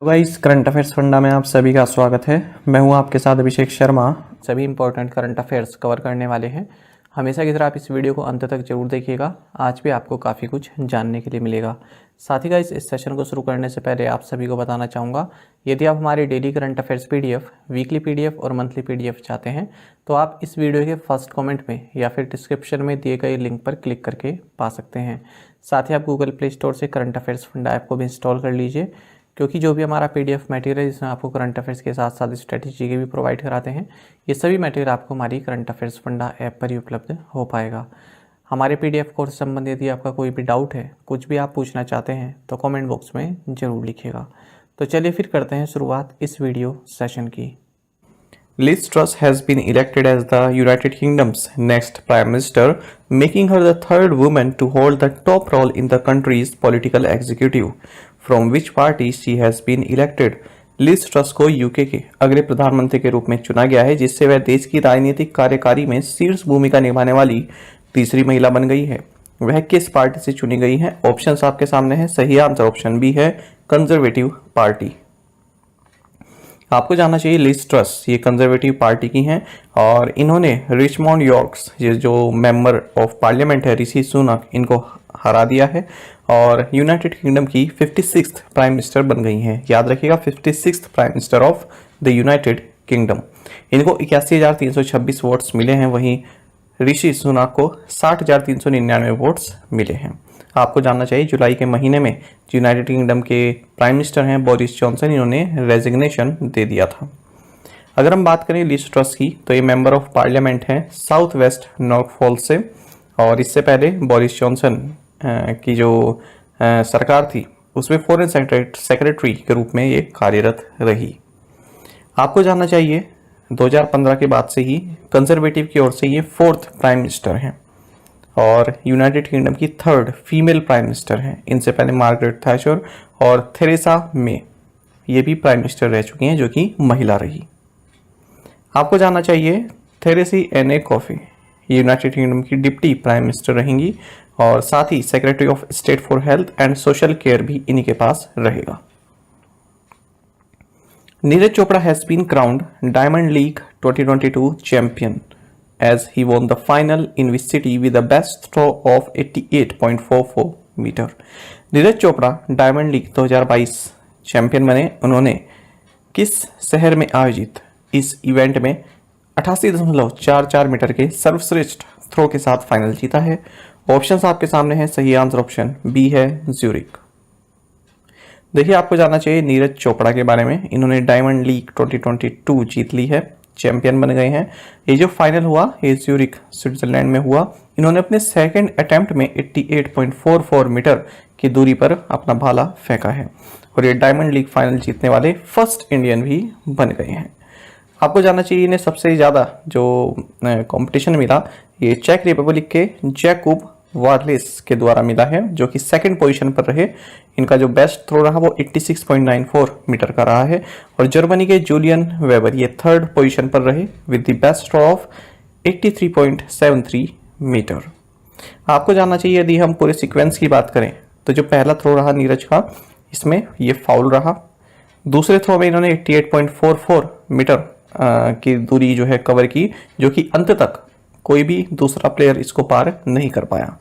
Guys, current affairs funda में आप सभी का स्वागत है। मैं हूं आपके साथ अभिषेक शर्मा। सभी इंपॉर्टेंट करंट अफेयर्स कवर करने वाले हैं। हमेशा की तरह आप इस वीडियो को अंत तक जरूर देखिएगा। आज भी आपको काफ़ी कुछ जानने के लिए मिलेगा। साथ ही गाइस, इस सेशन को शुरू करने से पहले आप सभी को बताना चाहूँगा, यदि आप हमारी daily current affairs PDF, weekly PDF और मंथली पीडीएफ चाहते हैं तो आप इस वीडियो के फर्स्ट कमेंट में या फिर डिस्क्रिप्शन में दिए गए लिंक पर क्लिक करके पा सकते हैं। साथ ही आप गूगल प्ले स्टोर से करंट अफेयर्स फंडा ऐप को भी इंस्टॉल कर लीजिए, क्योंकि जो भी हमारा पीडीएफ मटेरियल जिसमें आपको करंट अफेयर्स के साथ साथ स्ट्रेटेजी के भी प्रोवाइड कराते हैं, ये सभी मटेरियल आपको हमारी करंट अफेयर्स फंडा ऐप पर ही उपलब्ध हो पाएगा। हमारे पीडीएफ कोर्स से संबंधित यदि आपका कोई भी डाउट है, कुछ भी आप पूछना चाहते हैं तो कमेंट बॉक्स में ज़रूर लिखिएगा। तो चलिए फिर करते हैं शुरुआत इस वीडियो सेशन की। Liz Truss has been elected as the United Kingdom's next Prime Minister, making her the third woman to hold the top role in the country's political executive. From which party she has been elected? Liz Truss को UK के अगले प्रधानमंत्री के रूप में चुना गया है, जिससे वह देश की राजनीतिक कार्यकारी में शीर्ष भूमिका निभाने वाली तीसरी महिला बन गई है। वह किस पार्टी से चुनी गई है? ऑप्शंस आपके सामने है। सही आंसर ऑप्शन बी है, कंजर्वेटिव पार्टी। आपको जानना चाहिए लिज ट्रस ये कंजर्वेटिव पार्टी की हैं और इन्होंने रिचमॉन्ड यॉर्क्स, ये जो मेंबर ऑफ पार्लियामेंट है ऋषि सुनक, इनको हरा दिया है और यूनाइटेड किंगडम की 56th प्राइम मिनिस्टर बन गई हैं। याद रखिएगा, 56th prime minister of the United kingdom. इनको 81,326 वोट्स मिले हैं, वहीं ऋषि सुनक को 60,399 वोट्स मिले हैं। आपको जानना चाहिए जुलाई के महीने में यूनाइटेड किंगडम के प्राइम मिनिस्टर हैं बोरिस जॉनसन, इन्होंने रेजिग्नेशन दे दिया था। अगर हम बात करें लिज ट्रस की, तो ये मेंबर ऑफ पार्लियामेंट हैं साउथ वेस्ट नॉर्फोल्क से, और इससे पहले बोरिस जॉनसन की जो सरकार थी उसमें फॉरेन सेक्रेटरी के रूप में ये कार्यरत रही। आपको जानना चाहिए 2015 के बाद से ही कंजर्वेटिव की ओर से ये 4th प्राइम मिनिस्टर हैं और यूनाइटेड किंगडम की 3rd फीमेल प्राइम मिनिस्टर हैं। इनसे पहले मार्गरेट थैचर और थेरेसा मे ये भी प्राइम मिनिस्टर रह चुकी हैं, जो कि महिला रही। आपको जानना चाहिए Therese Anne a Coffey United Kingdom की डिप्टी प्राइम मिनिस्टर रहेंगी और साथ ही secretary of state for health and social care भी इन्हीं के पास रहेगा। Neeraj Chopra has been crowned Diamond league 2022 champion as he won the final in which city with the best throw of 88.44 metre. Neeraj Chopra diamond league 2022 champion बने। उन्होंने किस शहर में आयोजित इस इवेंट में 88.44 मीटर के सर्वश्रेष्ठ थ्रो के साथ फाइनल जीता है? ऑप्शंस आपके सामने हैं। सही आंसर ऑप्शन बी है, ज्यूरिक। देखिए, आपको जानना चाहिए नीरज चोपड़ा के बारे में। इन्होंने डायमंड लीग 2022 जीत ली है, चैंपियन बन गए हैं। ये जो फाइनल हुआ ये ज्यूरिक स्विट्जरलैंड में हुआ। इन्होंने अपने सेकंड अटेम्प्ट में 88.44 मीटर की दूरी पर अपना भाला फेंका है और ये डायमंड लीग फाइनल जीतने वाले फर्स्ट इंडियन भी बन गए हैं। आपको जानना चाहिए इन्हें सबसे ज़्यादा जो कंपटीशन मिला ये चेक रिपब्लिक के जैकूब वार्लेस के द्वारा मिला है, जो कि सेकंड पोजीशन पर रहे। इनका जो बेस्ट थ्रो रहा वो 86.94 मीटर का रहा है और जर्मनी के जूलियन वेबर ये थर्ड पोजीशन पर रहे with the best throw of 83.73 metre. आपको जानना चाहिए यदि हम पूरे सीक्वेंस की बात करें तो जो पहला थ्रो रहा नीरज का, इसमें ये फाउल रहा। दूसरे थ्रो में इन्होंने 88.44 मीटर की दूरी जो है कवर की, जो कि अंत तक कोई भी दूसरा प्लेयर इसको पार नहीं कर पाया।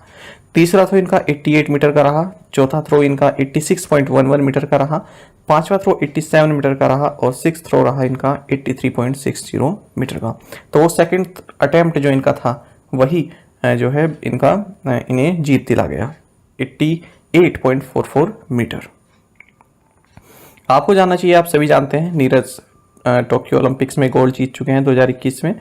तीसरा थ्रो इनका 88 मीटर का रहा। चौथा थ्रो इनका 86.11 मीटर का रहा। पांचवा थ्रो 87 मीटर का रहा और सिक्स थ्रो रहा इनका 83.60 मीटर का। तो वो सेकंड अटेम्प्ट जो इनका था वही जो है इनका इन्हें जीत दिला गया 88.44 मीटर। आपको जानना चाहिए, आप सभी जानते हैं नीरज टोक्यो ओलंपिक्स में गोल्ड जीत चुके हैं 2021 में,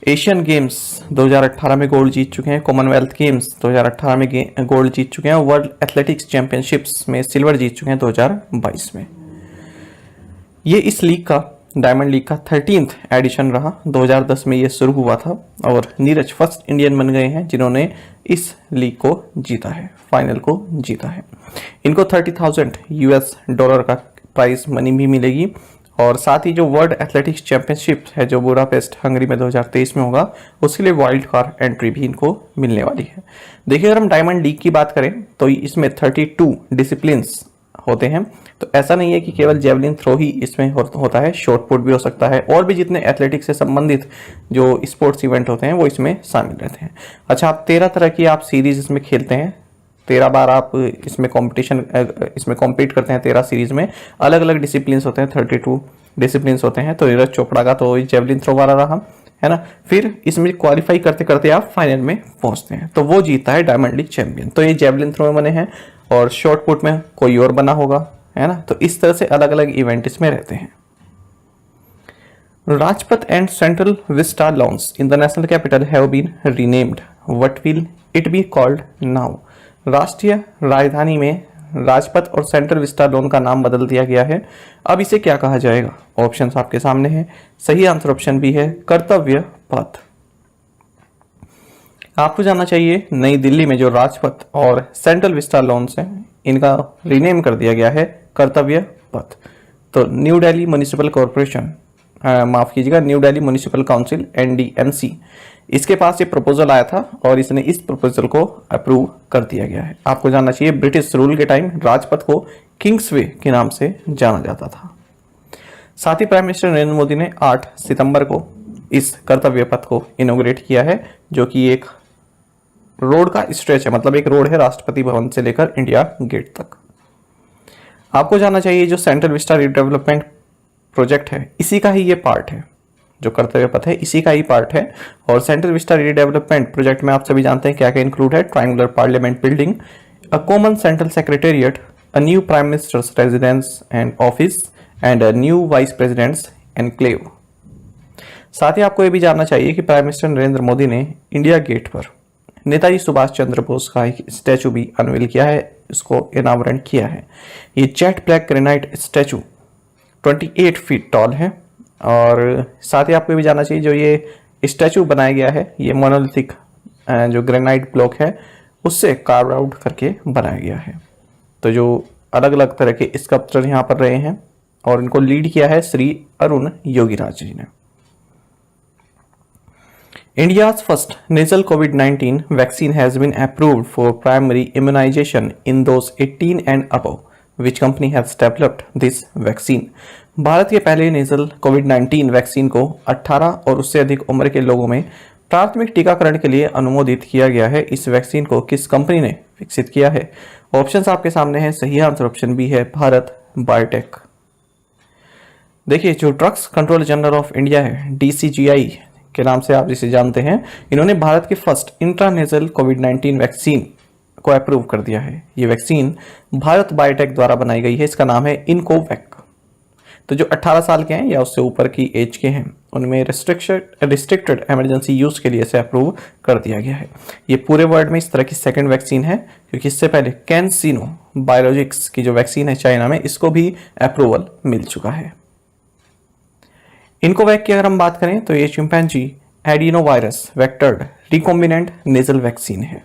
एशियन गेम्स 2018 में गोल्ड जीत चुके हैं, कॉमनवेल्थ गेम्स 2018 में गोल्ड जीत चुके हैं, वर्ल्ड एथलेटिक्स चैंपियनशिप्स में सिल्वर जीत चुके हैं 2022 में। ये इस लीग का, डायमंड लीग का 13th एडिशन रहा। 2010 में ये शुरू हुआ था और नीरज फर्स्ट इंडियन बन गए हैं जिन्होंने इस लीग को जीता है, फाइनल को जीता है। इनको $30,000 का प्राइज मनी भी मिलेगी और साथ ही जो वर्ल्ड एथलेटिक्स चैंपियनशिप है जो बुडापेस्ट हंगरी में 2023 में होगा, उसके लिए वाइल्ड कार्ड एंट्री भी इनको मिलने वाली है। देखिए, अगर हम डायमंड लीग की बात करें तो इसमें 32 डिसिप्लिन्स होते हैं। तो ऐसा नहीं है कि केवल जेवलिन थ्रो ही इसमें होता है, शॉर्ट पुट भी हो सकता है, और भी जितने एथलेटिक्स से संबंधित जो स्पोर्ट्स इवेंट होते हैं वो इसमें शामिल रहते हैं। अच्छा, आप 13 तरह की आप सीरीज इसमें खेलते हैं, 13 बार आप इसमें कंपटीशन इसमें कॉम्पीट करते हैं। 13 सीरीज में अलग अलग डिसिप्लिन होते हैं, 32 डिसिप्लिन होते हैं। तो नीरज चोपड़ा का तो जेवलिन थ्रो वाला रहा है ना। फिर इसमें क्वालिफाई करते करते आप फाइनल में पहुंचते हैं, तो वो जीता है डायमंड लीग चैंपियन। तो ये जेवलिन थ्रो में बने हैं, और शॉर्ट पुट में कोई और बना होगा, है ना। तो इस तरह से अलग अलग इवेंट इसमें रहते हैं। Rajpath and central vista lawns in the national capital have been renamed, what will it be called now. राष्ट्रीय राजधानी में राजपथ और सेंट्रल विस्टा लॉन का नाम बदल दिया गया है, अब इसे क्या कहा जाएगा। ऑप्शंस आपके सामने हैं। सही आंसर ऑप्शन बी है कर्तव्य पथ। आपको जानना चाहिए नई दिल्ली में जो राजपथ और सेंट्रल विस्टा लॉन्स हैं, इनका रीनेम कर दिया गया है कर्तव्य पथ। तो न्यू दिल्ली म्युनिसिपल कॉर्पोरेशन, माफ कीजिएगा, new Delhi municipal council NDMC, इसके पास ये प्रपोजल आया था और इसने इस प्रपोजल को अप्रूव कर दिया गया है। आपको जानना चाहिए ब्रिटिश रूल के टाइम राजपथ को किंग्सवे के नाम से जाना जाता था। साथ ही प्राइम मिनिस्टर नरेंद्र मोदी ने 8 सितंबर को इस कर्तव्य पथ को इनॉग्रेट किया है, जो कि एक रोड का स्ट्रेच है, मतलब एक रोड है राष्ट्रपति भवन से लेकर इंडिया गेट तक। आपको जानना चाहिए जो सेंट्रल विस्टा रीडेवलपमेंट प्रोजेक्ट है, इसी का ही ये पार्ट है, जो कर्तव्य पथ है इसी का ही पार्ट है। और सेंट्रल विस्टा रीडेवलपमेंट प्रोजेक्ट में आप सभी जानते हैं क्या क्या इंक्लूड है। Triangular parliament building, a common central secretariat, a new prime minister's residence and office and a new vice president's enclave. साथ ही आपको ये भी जानना चाहिए कि प्राइम मिनिस्टर नरेंद्र मोदी ने इंडिया गेट पर नेताजी सुभाष चंद्र बोस का एक स्टैचू भी अनवील किया है, इसको इनावरण किया है। ये jet black granite statue 28 feet tall है। और साथ ही आपको भी जानना चाहिए जो ये स्टैचू बनाया गया है, ये मोनोलिथिक जो ग्रेनाइट ब्लॉक है उससे कार्व आउट करके बनाया गया है। तो जो अलग अलग तरह के स्कल्पचर यहाँ पर रहे हैं और इनको लीड किया है श्री अरुण योगीराज जी ने। India's first nasal COVID-19 vaccine has been approved for primary immunization in those 18 and above. Which company has developed this vaccine? Bharat के पहले नेजल कोविड-19 वैक्सीन को 18 और उससे अधिक उम्र के लोगों में प्राथमिक टीकाकरण के लिए अनुमोदित किया गया है। इस वैक्सीन को किस कंपनी ने विकसित किया है। ऑप्शंस आपके सामने हैं। सही आंसर ऑप्शन बी है भारत बायोटेक। देखिए जो drugs controller general of India है, DCGI के नाम से आप जिसे जानते हैं, इन्होंने भारत के फर्स्ट इंट्रानेजल कोविड-19 वैक्सीन को अप्रूव कर दिया है। ये वैक्सीन भारत बायोटेक द्वारा बनाई गई है, इसका नाम है इनकोवैक। तो जो 18 साल के हैं या उससे ऊपर की एज के हैं उनमें रिस्ट्रिक्टेड इमरजेंसी यूज के लिए इसे अप्रूव कर दिया गया है। ये पूरे वर्ल्ड में इस तरह की सेकंड वैक्सीन है, क्योंकि इससे पहले कैंसिनो बायोलॉजिक्स की जो वैक्सीन है चाइना में, इसको भी अप्रूवल मिल चुका है। इनकोवैक की अगर हम बात करें तो ये chimpanzee adeno virus vectored recombinant nasal vaccine है।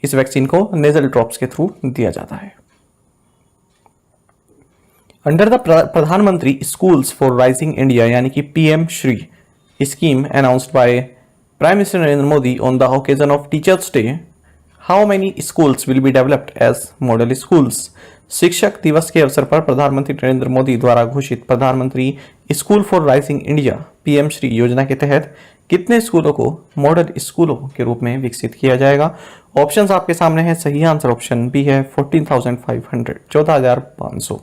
इस वैक्सीन को नेजल ड्रॉप्स के थ्रू दिया जाता है। Under the Pradhan Mantri schools for rising India यानी कि PM Shri scheme announced by prime minister Narendra Modi on the occasion of teachers day, how many schools will be developed as model schools. शिक्षक दिवस के अवसर पर प्रधानमंत्री नरेंद्र मोदी द्वारा घोषित प्रधानमंत्री school for rising India PM Shri योजना के तहत कितने स्कूलों को मॉडल स्कूलों के रूप में विकसित किया जाएगा। ऑप्शंस आपके सामने हैं। सही आंसर ऑप्शन बी है 14,500, 14,500।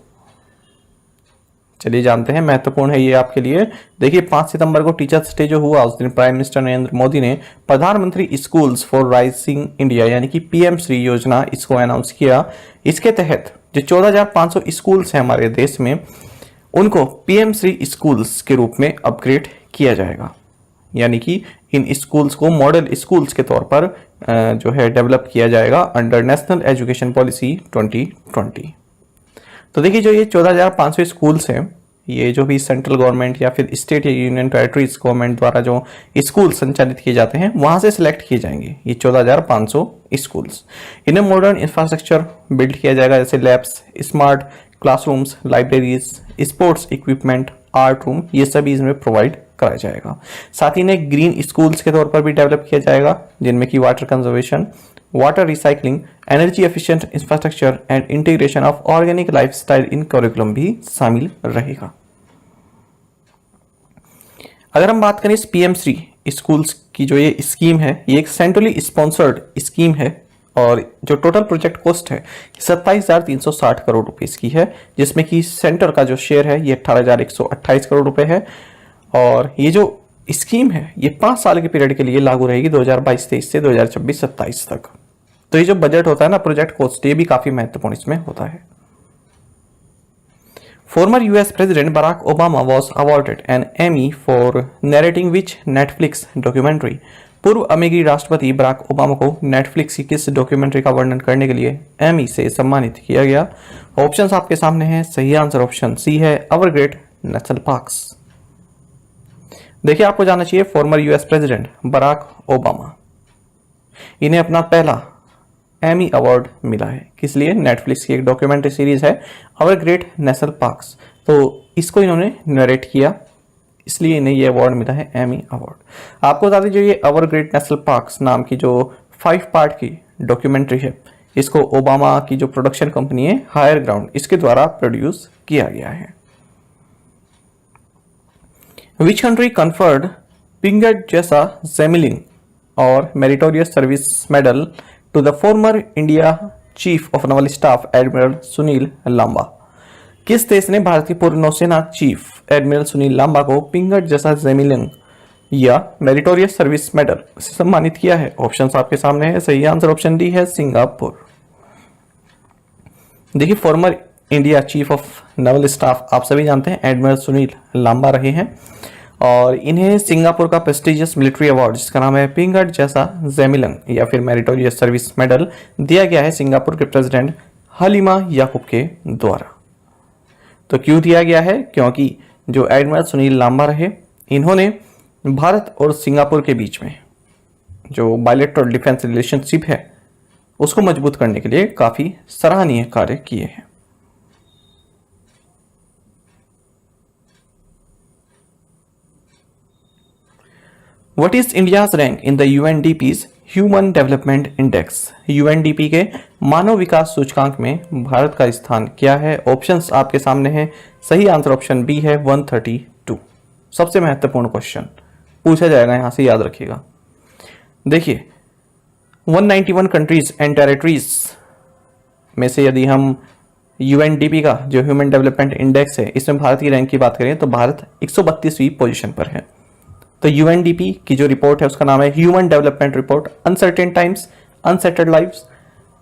चलिए जानते हैं, महत्वपूर्ण है ये आपके लिए। देखिए 5 सितंबर को टीचर्स डे जो हुआ, उस दिन प्राइम मिनिस्टर नरेंद्र मोदी ने प्रधानमंत्री स्कूल्स फॉर राइजिंग इंडिया यानी कि PM श्री योजना इसको अनाउंस किया। इसके तहत जो 14,500 स्कूल्स हैं हमारे देश में, उनको PM श्री स्कूल्स के रूप में अपग्रेड किया जाएगा, यानी कि इन स्कूल्स को मॉडल स्कूल्स के तौर पर जो है डेवलप किया जाएगा अंडर नेशनल एजुकेशन पॉलिसी 2020। तो देखिए जो ये 14,500 स्कूल्स हैं, ये जो भी सेंट्रल गवर्नमेंट या फिर स्टेट या यूनियन टेरिटरीज गवर्नमेंट द्वारा जो स्कूल संचालित किए जाते हैं वहां से सिलेक्ट किए जाएंगे ये 14,500 स्कूल्स। इन्हें मॉडर्न इंफ्रास्ट्रक्चर बिल्ड किया जाएगा, जैसे labs, smart classrooms, libraries, sports equipment, art room, ये सभी इसमें प्रोवाइड कराया जाएगा। साथ ही इन्हें ग्रीन स्कूल्स के तौर पर भी डेवलप किया जाएगा, जिनमें कि water conservation, water recycling, energy efficient infrastructure and integration of organic lifestyle in curriculum भी शामिल रहेगा। अगर हम बात करें इस पीएम श्री स्कूल्स की जो ये स्कीम है, ये एक सेंट्रली स्पॉन्सर्ड स्कीम है और जो टोटल प्रोजेक्ट कॉस्ट है 27,360 करोड़ रुपए की है, जिसमें कि सेंटर का जो शेयर है ये 18,128 करोड़ रुपए है। और ये जो स्कीम है ये 5 साल के पीरियड के लिए लागू रहेगी 2022-23 से 2026-27 तक। तो ये जो बजट होता है ना, प्रोजेक्ट कॉस्ट, ये भी काफी महत्वपूर्ण इसमें होता है। Former US President Barack Obama was awarded an Emmy for narrating which Netflix documentary? पूर्व अमेरिकी राष्ट्रपति बराक ओबामा को नेटफ्लिक्स की किस डॉक्यूमेंट्री का वर्णन करने के लिए एमी से सम्मानित किया गया? ऑप्शंस आपके सामने हैं। सही आंसर ऑप्शन सी है, अवर ग्रेट नेशनल पार्क्स। देखिए, आपको जानना चाहिए former US president Barack Obama, इन्हें अपना पहला एमी अवार्ड मिला है। किस लिए? नेटफ्लिक्स की एक डॉक्यूमेंट्री सीरीज है अवर ग्रेट नेशनल पार्क्स, तो इसको इन्होंने नरेट किया, इसलिए इन्हें ये अवार्ड मिला है, एमी अवार्ड। आपको बता दें, जो ये अवर ग्रेट नेशनल पार्क्स नाम की जो 5 पार्ट की डॉक्यूमेंट्री है, इसको ओबामा की जो प्रोडक्शन कंपनी है हायर ग्राउंड, इसके द्वारा प्रोड्यूस किया गया है। विच कंट्री कन्फर्ड पिंगट जैसा जेमिलिंग और meritorious service medal to the former India Chief of Naval Staff Admiral Sunil Lamba? किस देश ने भारत की पूर्व नौसेना चीफ एडमिरल सुनील लांबा को पिंगट जैसा जेमिलिंग या मेरिटोरियस सर्विस मेडल से सम्मानित किया है? ऑप्शंस आपके सामने है। सही आंसर ऑप्शन डी है, सिंगापुर। देखिए, farmer India chief of naval staff आप सभी जानते हैं एडमिरल सुनील लांबा रहे हैं और इन्हें सिंगापुर का प्रेस्टिजियस मिलिट्री अवार्ड जिसका नाम है पिंगट जैसा जेमिलिंग या फिर मेरिटोरियस सर्विस मेडल दिया गया है सिंगापुर के प्रेसिडेंट हलीमा याकूब के द्वारा। तो क्यों दिया गया है? क्योंकि जो एडमिरल सुनील लांबा रहे, इन्होंने भारत और सिंगापुर के बीच में जो बायलैटरल डिफेंस रिलेशनशिप है उसको मजबूत करने के लिए काफी सराहनीय कार्य किए हैं। What is India's rank in the UNDP's human development index? UNDP के मानव विकास सूचकांक में भारत का स्थान क्या है? ऑप्शंस आपके सामने हैं। सही आंसर ऑप्शन बी है 132। सबसे महत्वपूर्ण क्वेश्चन पूछा जाएगा यहां से, याद रखिएगा। देखिए, 191 कंट्रीज एंड टेरिटरीज में से यदि हम यूएनडीपी का जो ह्यूमन डेवलपमेंट इंडेक्स है इसमें भारत की रैंक की बात करें तो भारत 132वीं पोजीशन पर है। तो यूएनडीपी की जो रिपोर्ट है उसका नाम है human development report, uncertain times, unsettled lives,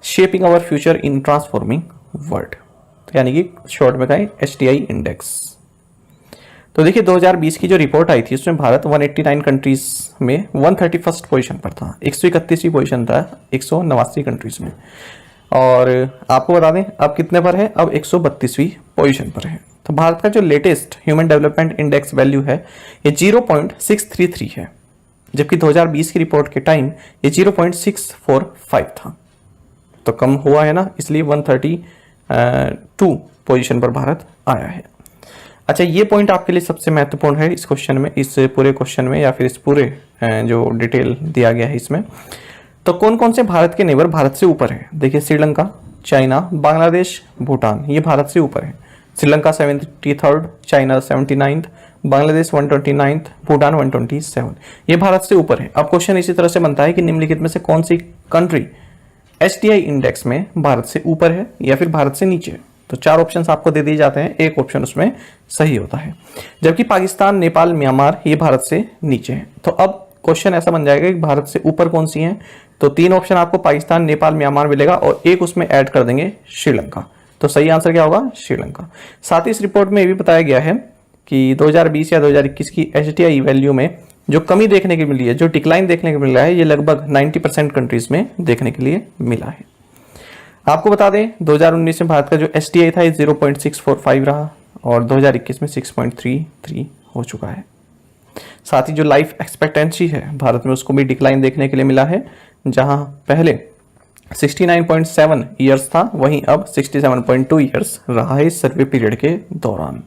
shaping our future in transforming world, तो यानी कि शॉर्ट में कहें HDI इंडेक्स। तो देखिए, 2020 की जो रिपोर्ट आई थी उसमें भारत 189 कंट्रीज में 131st पोजीशन पर था, 131वीं पोजीशन था 189 कंट्रीज में। और आपको बता दें अब कितने पर है, अब 132वीं पोजीशन पर है। तो भारत का जो latest human development index value है ये 0.633 है, जबकि 2020 की रिपोर्ट के टाइम ये 0.645 था। तो कम हुआ है ना, इसलिए 132 पोजीशन पर भारत आया है। अच्छा, ये पॉइंट आपके लिए सबसे महत्वपूर्ण है इस क्वेश्चन में, इस पूरे क्वेश्चन में या फिर इस पूरे जो डिटेल दिया गया है इसमें। तो कौन कौन से भारत के नेबर भारत से ऊपर है? देखिए, श्रीलंका, चाइना, बांग्लादेश, भूटान, ये भारत से ऊपर है। Sri Lanka 73rd, China 79th, Bangladesh 129th, Bhutan 127, ये भारत से ऊपर है। अब क्वेश्चन इसी तरह से बनता है कि निम्नलिखित में से कौन सी कंट्री HDI इंडेक्स में भारत से ऊपर है या फिर भारत से नीचे है? तो 4 ऑप्शंस आपको दे दिए जाते हैं, एक ऑप्शन उसमें सही होता है। जबकि पाकिस्तान, नेपाल, म्यांमार ये भारत से नीचे है। तो अब क्वेश्चन ऐसा बन जाएगा कि भारत से ऊपर कौन सी है? तो 3 ऑप्शन आपको पाकिस्तान, नेपाल, म्यांमार मिलेगा और एक उसमें ऐड कर देंगे श्रीलंका। तो सही आंसर क्या होगा? श्रीलंका। साथ ही इस रिपोर्ट में ये भी बताया गया है कि 2020 या 2021 की HDI वैल्यू में जो कमी देखने को मिली है, जो डिक्लाइन देखने को मिला है, ये लगभग 90% कंट्रीज में देखने के लिए मिला है। आपको बता दें 2019 में भारत का जो HDI था ये 0.645 रहा और 2021 में 6.33 हो चुका है। साथ ही जो लाइफ एक्सपेक्टेंसी है भारत में उसको भी डिक्लाइन देखने के लिए मिला है, जहां पहले 69.7 ईयर्स था, वहीं अब 67.2 ईयर्स रहा है इस सर्वे पीरियड के दौरान।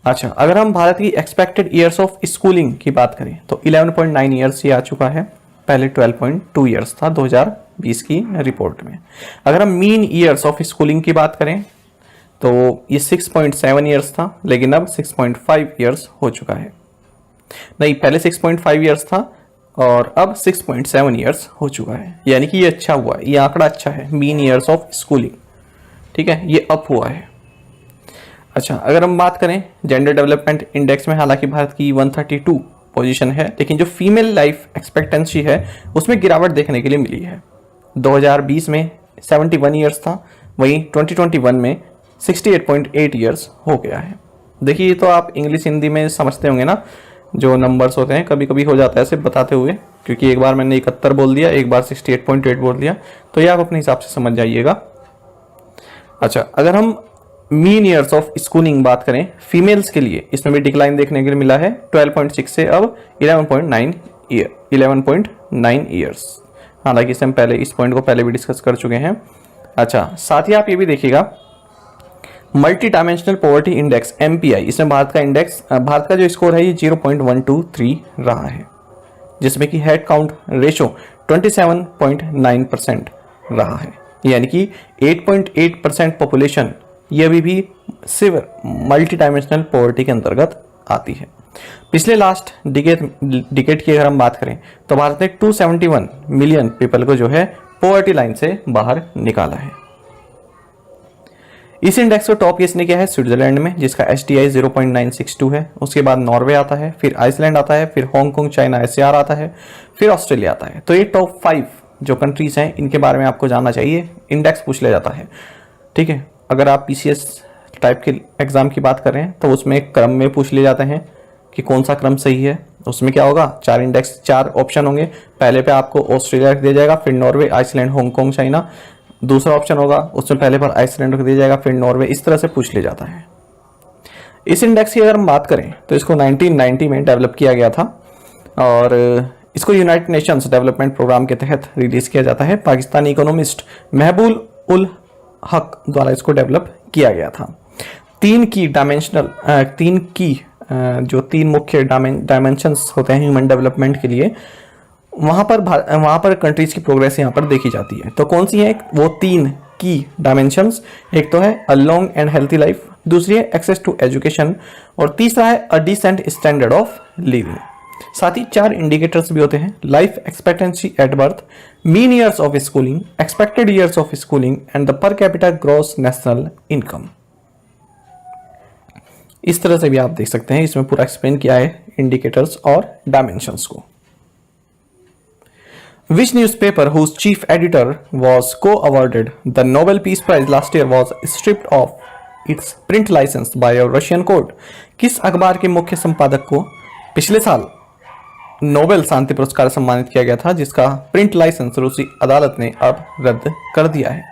अच्छा, अगर हम भारत की एक्सपेक्टेड ईयर्स ऑफ स्कूलिंग की बात करें तो 11.9 ईयर्स ये आ चुका है पहले 12.2 ईयर्स था 2020 की रिपोर्ट में। अगर हम मीन ईयर्स ऑफ स्कूलिंग की बात करें तो ये 6.7 ईयर्स था, लेकिन अब 6.5 ईयर्स हो चुका है। नहीं, पहले 6.5 ईयर्स था और अब 6.7 ईयर्स हो चुका है, यानी कि ये अच्छा हुआ है, ये आंकड़ा अच्छा है मीन ईयर्स ऑफ स्कूलिंग। ठीक है, ये अप हुआ है। अच्छा, अगर हम बात करें जेंडर डेवलपमेंट इंडेक्स में, हालांकि भारत की 132 पोजीशन है, लेकिन जो फीमेल लाइफ एक्सपेक्टेंसी है उसमें गिरावट देखने के लिए मिली है। 2020 में 71 ईयर्स था, वहीं 2021 में 68.8 ईयर्स हो गया है। देखिए, ये तो आप इंग्लिश हिंदी में समझते होंगे ना, जो नंबर्स होते हैं कभी कभी हो जाता है ऐसे बताते हुए, क्योंकि एक बार मैंने 71 बोल दिया, एक बार 68.8 बोल दिया, तो ये आप अपने हिसाब से समझ जाइएगा। अच्छा, अगर हम मीन ईयर्स ऑफ स्कूलिंग बात करें फीमेल्स के लिए, इसमें भी डिक्लाइन देखने के लिए मिला है 12.6 से अब 11.9 ईयर्स। हालांकि इस पॉइंट को पहले भी डिस्कस कर चुके हैं। अच्छा, साथ ही आप ये भी देखिएगा multi dimensional poverty index MPI, इसमें भारत का जो स्कोर है ये 0.123 रहा है, जिसमें कि हेड काउंट रेशो 27.9% रहा है, यानी कि 8.8% पॉपुलेशन ये अभी भी सिर्फ मल्टी डायमेंशनल पॉवर्टी के अंतर्गत आती है। पिछले लास्ट डिकेड की अगर हम बात करें तो भारत ने 271 मिलियन पीपल को जो है पॉवर्टी लाइन से बाहर निकाला है। इस इंडेक्स को टॉप किसने किया है? स्विट्जरलैंड में, जिसका HDI 0.962 है। उसके बाद नॉर्वे आता है, फिर आइसलैंड आता है, फिर हांगकांग चाइना SAR आता है, फिर ऑस्ट्रेलिया आता है। तो ये टॉप 5 जो कंट्रीज हैं इनके बारे में आपको जानना चाहिए, इंडेक्स पूछ लिया जाता है। ठीक है, अगर आप PCS टाइप के एग्जाम की बात करें तो उसमें एक क्रम में पूछ लिए जाते हैं कि कौन सा क्रम सही है। उसमें क्या होगा, 4 ऑप्शन होंगे। पहले पे आपको ऑस्ट्रेलिया रख दिया जाएगा, फिर नॉर्वे, आइसलैंड, हांगकांग, चाइना। दूसरा ऑप्शन होगा, उसमें पहले पर आइसलैंड रख दिया जाएगा, फिर नॉर्वे। इस तरह से पूछ लिया जाता है। इस इंडेक्स की अगर हम बात करें तो इसको 1990 में डेवलप किया गया था और इसको यूनाइटेड नेशंस डेवलपमेंट प्रोग्राम के तहत रिलीज किया जाता है। पाकिस्तानी इकोनॉमिस्ट महबूब उल हक द्वारा इसको डेवलप किया गया था। तीन मुख्य डायमेंशंस होते हैं ह्यूमन डेवलपमेंट के लिए, वहां पर कंट्रीज की प्रोग्रेस यहाँ पर देखी जाती है। तो कौन सी है वो 3 की डायमेंशंस? एक तो है a long and healthy life, दूसरी है एक्सेस टू एजुकेशन और तीसरा है a decent standard of living. साथ ही 4 इंडिकेटर्स भी होते हैं, life expectancy at birth, mean years of schooling, expected years of schooling and the per capita gross national income. इस तरह से भी आप देख सकते हैं, इसमें पूरा एक्सप्लेन किया है इंडिकेटर्स और डायमेंशंस को। Which newspaper whose chief editor was co-awarded the Nobel Peace Prize last year was stripped of its print license by a Russian court? किस अखबार के मुख्य संपादक को पिछले साल नोबेल शांति पुरस्कार सम्मानित किया गया था, जिसका प्रिंट लाइसेंस रूसी अदालत ने अब रद्द कर दिया है?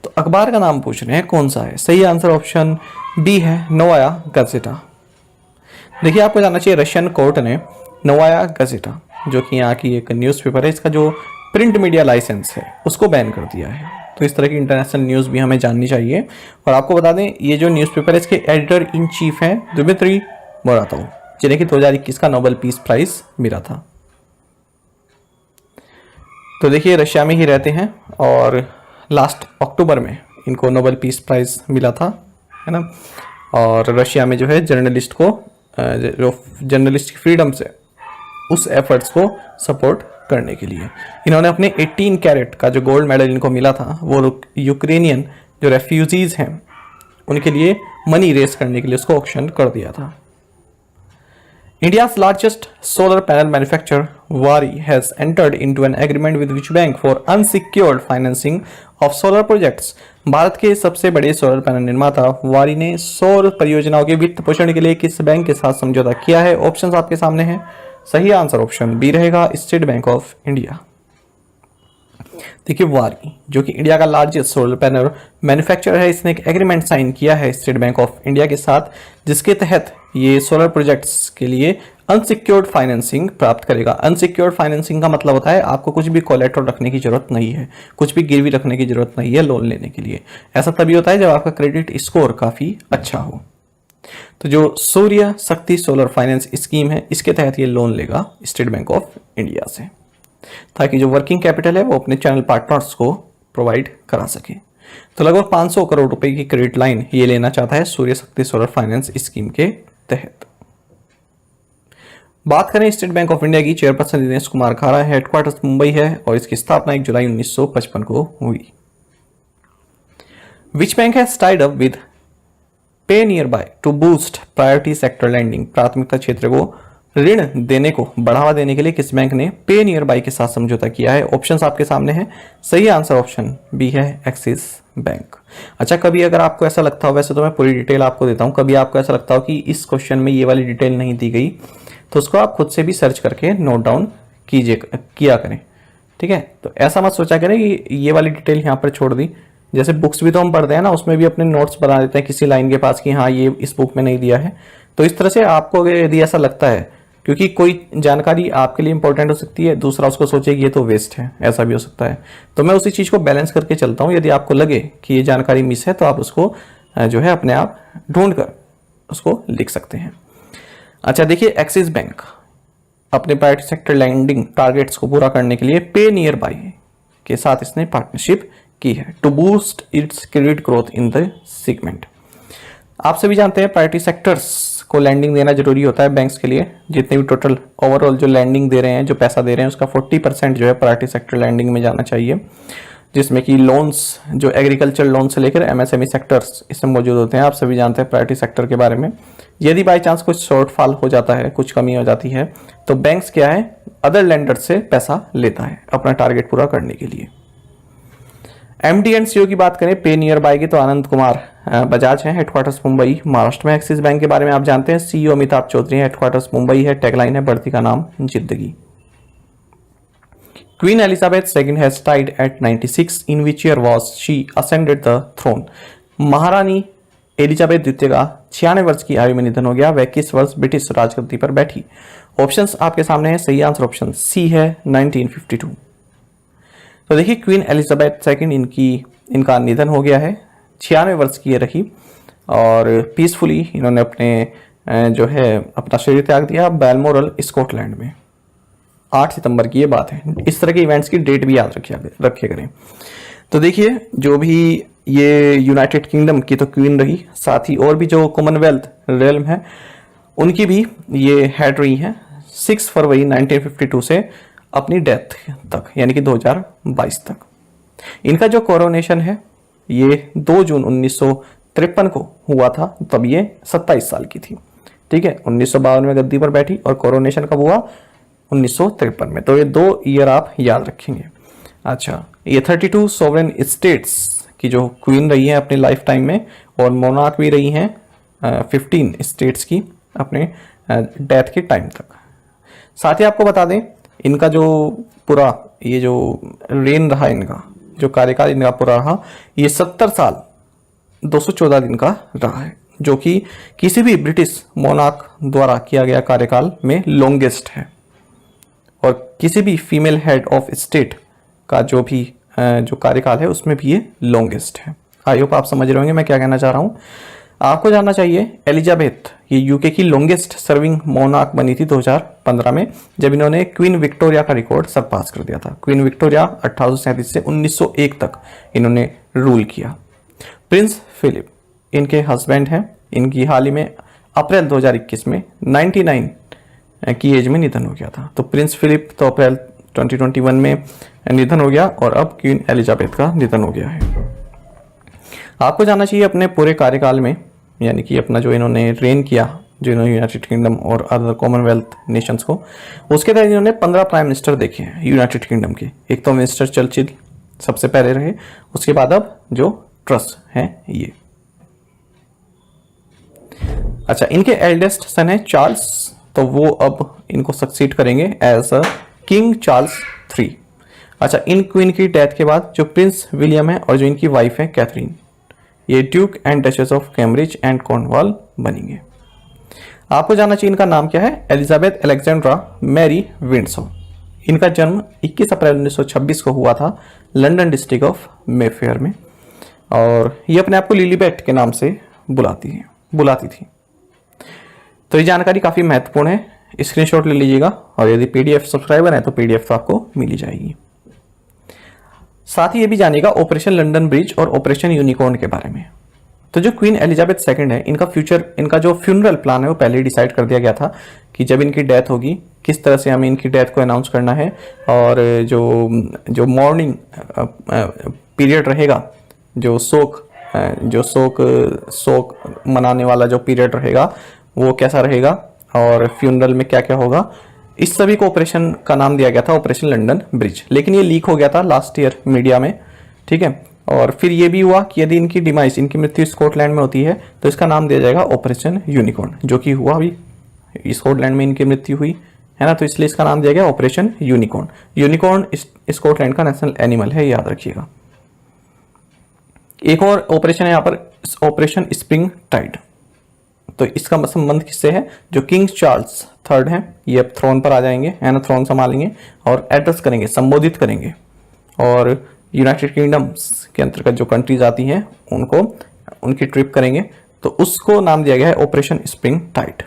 तो अखबार का नाम पूछ रहे हैं, कौन सा है? सही आंसर ऑप्शन डी है, नोवाया गजेटा। देखिए, आपको जानना चाहिए रशियन कोर्ट ने नोवाया गजेटा, जो कि यहाँ की एक न्यूज़पेपर है, इसका जो प्रिंट मीडिया लाइसेंस है उसको बैन कर दिया है। तो इस तरह की इंटरनेशनल न्यूज़ भी हमें जाननी चाहिए। और आपको बता दें, ये जो न्यूज़पेपर है इसके एडिटर इन चीफ हैं दिमित्री मोरातोव, जिन्हें कि 2021 का नोबेल पीस प्राइज मिला था। तो देखिए, रशिया में ही रहते हैं और लास्ट अक्टूबर में इनको नोबेल पीस प्राइज मिला था, है ना। और रशिया में जो है जर्नलिस्ट की फ्रीडम से उस एफर्ट्स को सपोर्ट करने के लिए इन्होंने अपने 18 कैरेट का जो गोल्ड मेडल इनको मिला था वो यूक्रेनियन जो रेफ्यूजीज हैं उनके लिए मनी रेस करने के लिए उसको ऑक्शन कर दिया था। India's largest solar panel manufacturer, Waaree, has entered into an agreement with which bank for unsecured financing of solar projects? Bharat के सबसे बड़े सोलर पैनल निर्माता वारी ने सौर परियोजनाओं के वित्त पोषण के लिए किस बैंक के साथ समझौता किया है? ऑप्शंस आपके सामने हैं। सही आंसर ऑप्शन बी रहेगा, स्टेट बैंक ऑफ इंडिया। देखिए, वारी जो कि इंडिया का लार्जेस्ट सोलर पैनल मैन्युफैक्चरर है, इसने एक एग्रीमेंट साइन किया है स्टेट बैंक ऑफ इंडिया के साथ, जिसके तहत ये सोलर प्रोजेक्ट्स के लिए अनसिक्योर्ड फाइनेंसिंग प्राप्त करेगा। अनसिक्योर्ड फाइनेंसिंग का मतलब होता है आपको कुछ भी कोलेटरल रखने की जरूरत नहीं है, कुछ भी गिरवी रखने की जरूरत नहीं है लोन लेने के लिए। ऐसा तभी होता है जब आपका क्रेडिट स्कोर काफी अच्छा हो। तो जो सूर्य शक्ति सोलर फाइनेंस स्कीम है, इसके तहत ये लोन लेगा स्टेट बैंक ऑफ इंडिया से। ताकि जो वर्किंग कैपिटल है वो अपने चैनल पार्टनर्स को प्रोवाइड करा सके। तो लगभग 500 करोड़ रुपए की क्रेडिट लाइन ये लेना चाहता है सूर्य शक्ति सोलर फाइनेंस स्कीम के तहत। बात करें स्टेट बैंक ऑफ इंडिया की, चेयरपर्सन दिनेश कुमार खारा, हेडक्वार्टर्स मुंबई है और इसकी स्थापना 1 जुलाई 1955 को हुई। Which bank has tied up with PayNearby to boost priority sector lending? प्राथमिकता क्षेत्र को ऋण देने को बढ़ावा देने के लिए किस बैंक ने पे नियर बाय के साथ समझौता किया है? ऑप्शंस आपके सामने हैं। सही आंसर ऑप्शन बी है, एक्सिस बैंक। अच्छा, कभी अगर आपको ऐसा लगता हो, वैसे तो मैं पूरी डिटेल आपको देता हूं, कभी आपको ऐसा लगता हो कि इस क्वेश्चन में ये वाली डिटेल नहीं दी गई, तो उसको आप खुद से भी सर्च करके नोट डाउन किया करें। ठीक है, तो ऐसा मत सोचा करें कि ये वाली डिटेल यहाँ पर छोड़ दी। जैसे बुक्स भी तो हम पढ़ते हैं ना, उसमें भी अपने नोट्स बना देते हैं किसी लाइन के पास कि हाँ ये इस बुक में नहीं दिया है। तो इस तरह से आपको अगर यदि ऐसा लगता है, क्योंकि कोई जानकारी आपके लिए इंपॉर्टेंट हो सकती है, दूसरा उसको सोचे कि ये तो वेस्ट है, ऐसा भी हो सकता है। तो मैं उसी चीज को बैलेंस करके चलता हूँ। यदि आपको लगे कि ये जानकारी मिस है तो आप उसको जो है अपने आप ढूंढ कर उसको लिख सकते हैं। अच्छा देखिए, एक्सिस बैंक अपने प्राइवेट सेक्टर लैंडिंग टारगेट्स को पूरा करने के लिए पे नियर बाय के साथ इसने पार्टनरशिप की है to boost its credit growth in the segment. आप सभी जानते हैं प्रायोरिटी सेक्टर्स को लैंडिंग देना जरूरी होता है बैंक्स के लिए। जितने भी टोटल ओवरऑल जो लैंडिंग दे रहे हैं, जो पैसा दे रहे हैं, उसका 40% जो है प्रायोरिटी सेक्टर लैंडिंग में जाना चाहिए, जिसमें कि लोन्स जो एग्रीकल्चर लोन से लेकर एमएसएमई सेक्टर्स इसमें मौजूद होते हैं। आप सभी जानते हैं प्रायोरिटी सेक्टर के बारे में। यदि बाई चांस कुछ शॉर्टफॉल हो जाता है, कुछ कमी हो जाती है, तो बैंक्स क्या है, अदर लेंडर्स से पैसा लेता है अपना टारगेट पूरा करने के लिए। एमडी एंड सीईओ की बात करें पे नियर बाय की, तो आनंद कुमार बजाज हैं, हेडक्वार्टर्स मुंबई महाराष्ट्र में। एक्सिस बैंक के बारे में आप जानते हैं, सीईओ अमिताभ चौधरी हैं, हेडक्वार्टर्स मुंबई है। टैगलाइन है बढ़ती का नाम जिंदगी। Queen Elizabeth II has died at 96, in which year was she ascended the throne? महारानी एलिजाबेथ द्वितीय का 96 वर्ष की आयु में निधन हो गया। वह किस वर्ष ब्रिटिश राजगद्दी पर बैठी? ऑप्शंस आपके सामने है। सही आंसर ऑप्शन सी है, 1952। तो देखिए, क्वीन एलिजाबेथ II इनका निधन हो गया है। 96 वर्ष की ये रही और पीसफुली इन्होंने अपने जो है अपना शरीर त्याग दिया बैलमोरल स्कॉटलैंड में। 8 सितंबर की ये बात है। इस तरह के इवेंट्स की डेट भी याद रखे करें। तो देखिए, जो भी ये यूनाइटेड किंगडम की तो क्वीन रही, साथ ही और भी जो कॉमनवेल्थ रेल्म है उनकी भी ये हेड रही हैं 6 फरवरी 1952 से अपनी डेथ तक, यानी कि 2022 तक। इनका जो कोरोनेशन है ये 2 जून 1953 को हुआ था, तब ये 27 साल की थी। ठीक है, 1952 में गद्दी पर बैठी और कोरोनेशन कब हुआ? 1953 में। तो ये 2 ईयर आप याद रखेंगे। अच्छा, ये 32 सोवरेन स्टेट्स की जो क्वीन रही है अपने लाइफ टाइम में, और मोनार्क भी रही हैं 15 स्टेट्स की अपने डेथ के टाइम तक। साथ ही आपको बता दें, इनका जो पूरा ये जो रेन रहा, इनका जो कार्यकाल इनका पूरा रहा, ये 70 साल 214 दिन का रहा है, जो कि किसी भी ब्रिटिश मोनार्क द्वारा किया गया कार्यकाल में लॉन्गेस्ट है। और किसी भी फीमेल हेड ऑफ स्टेट का जो भी जो कार्यकाल है उसमें भी ये लॉन्गेस्ट है। आई होप आप समझ रहे होंगे मैं क्या कहना चाह रहा हूँ। आपको जानना चाहिए, एलिजाबेथ ये यूके की लॉन्गेस्ट सर्विंग मोनार्क बनी थी 2015 में, जब इन्होंने क्वीन विक्टोरिया का रिकॉर्ड सरपास कर दिया था। क्वीन विक्टोरिया 1837 से 1901 तक इन्होंने रूल किया। प्रिंस फिलिप इनके हस्बैंड हैं। इनकी हाल ही में अप्रैल 2021 में 99 की एज में निधन हो गया था। तो प्रिंस फिलिप तो अप्रैल 2021 में निधन हो गया और अब क्वीन एलिजाबेथ का निधन हो गया है। आपको जानना चाहिए अपने पूरे कार्यकाल में, यानी कि अपना जो इन्होंने रेन किया, जो इन्होंने यूनाइटेड किंगडम और अदर कॉमनवेल्थ नेशंस को, उसके तहत इन्होंने 15 प्राइम मिनिस्टर देखे हैं यूनाइटेड किंगडम के। एक तो विंस्टन चर्चिल सबसे पहले रहे, उसके बाद अब जो ट्रस हैं ये। अच्छा, इनके एल्डेस्ट सन है चार्ल्स, तो वो अब इनको सक्सीड करेंगे as a king Charles III। अच्छा, इन क्वीन की डेथ के बाद जो प्रिंस विलियम है और जो इनकी वाइफ है कैथरीन, ये duke and duchess of Cambridge and Cornwall बनेंगे। आपको जानना चाहिए इनका नाम क्या है? Elizabeth Alexandra Mary Windsor. इनका जन्म 21 अप्रैल 1926 को हुआ था लंदन डिस्ट्रिक्ट ऑफ मेफेयर में, और ये अपने आप को लिलीबेट के नाम से बुलाती थी। तो ये जानकारी काफ़ी महत्वपूर्ण है। स्क्रीनशॉट ले लीजिएगा, और यदि पीडीएफ सब्सक्राइबर है तो पीडीएफ तो आपको मिल ही जाएगी। साथ ही ये भी जानिएगा ऑपरेशन लंदन ब्रिज और ऑपरेशन यूनिकॉर्न के बारे में। तो जो क्वीन एलिजाबेथ सेकंड है, इनका जो फ्यूनरल प्लान है वो पहले ही डिसाइड कर दिया गया था कि जब इनकी डेथ होगी किस तरह से हमें इनकी डेथ को अनाउंस करना है, और जो मॉर्निंग पीरियड रहेगा, जो शोक मनाने वाला जो पीरियड रहेगा वो कैसा रहेगा, और फ्यूनरल में क्या क्या होगा, इस सभी को ऑपरेशन का नाम दिया गया था ऑपरेशन लंदन ब्रिज। लेकिन ये लीक हो गया था लास्ट ईयर मीडिया में, ठीक है। और फिर ये भी हुआ कि यदि इनकी डिमाइस, इनकी मृत्यु स्कॉटलैंड में होती है तो इसका नाम दिया जाएगा ऑपरेशन यूनिकॉर्न, जो कि हुआ भी, स्कॉटलैंड में इनकी मृत्यु हुई है ना, तो इसलिए इसका नाम दिया गया ऑपरेशन यूनिकॉर्न। यूनिकॉर्न स्कॉटलैंड का नेशनल एनिमल है, याद रखिएगा। एक और ऑपरेशन है यहाँ पर, ऑपरेशन स्प्रिंग टाइड। तो इसका संबंध किससे है? जो किंग चार्ल्स थर्ड हैं, ये अब थ्रोन पर आ जाएंगे, है ना, थ्रोन संभालेंगे और एड्रेस करेंगे, संबोधित करेंगे, और यूनाइटेड किंगडम्स के अंतर्गत जो कंट्रीज आती हैं उनको उनकी ट्रिप करेंगे, तो उसको नाम दिया गया है ऑपरेशन स्प्रिंग टाइड।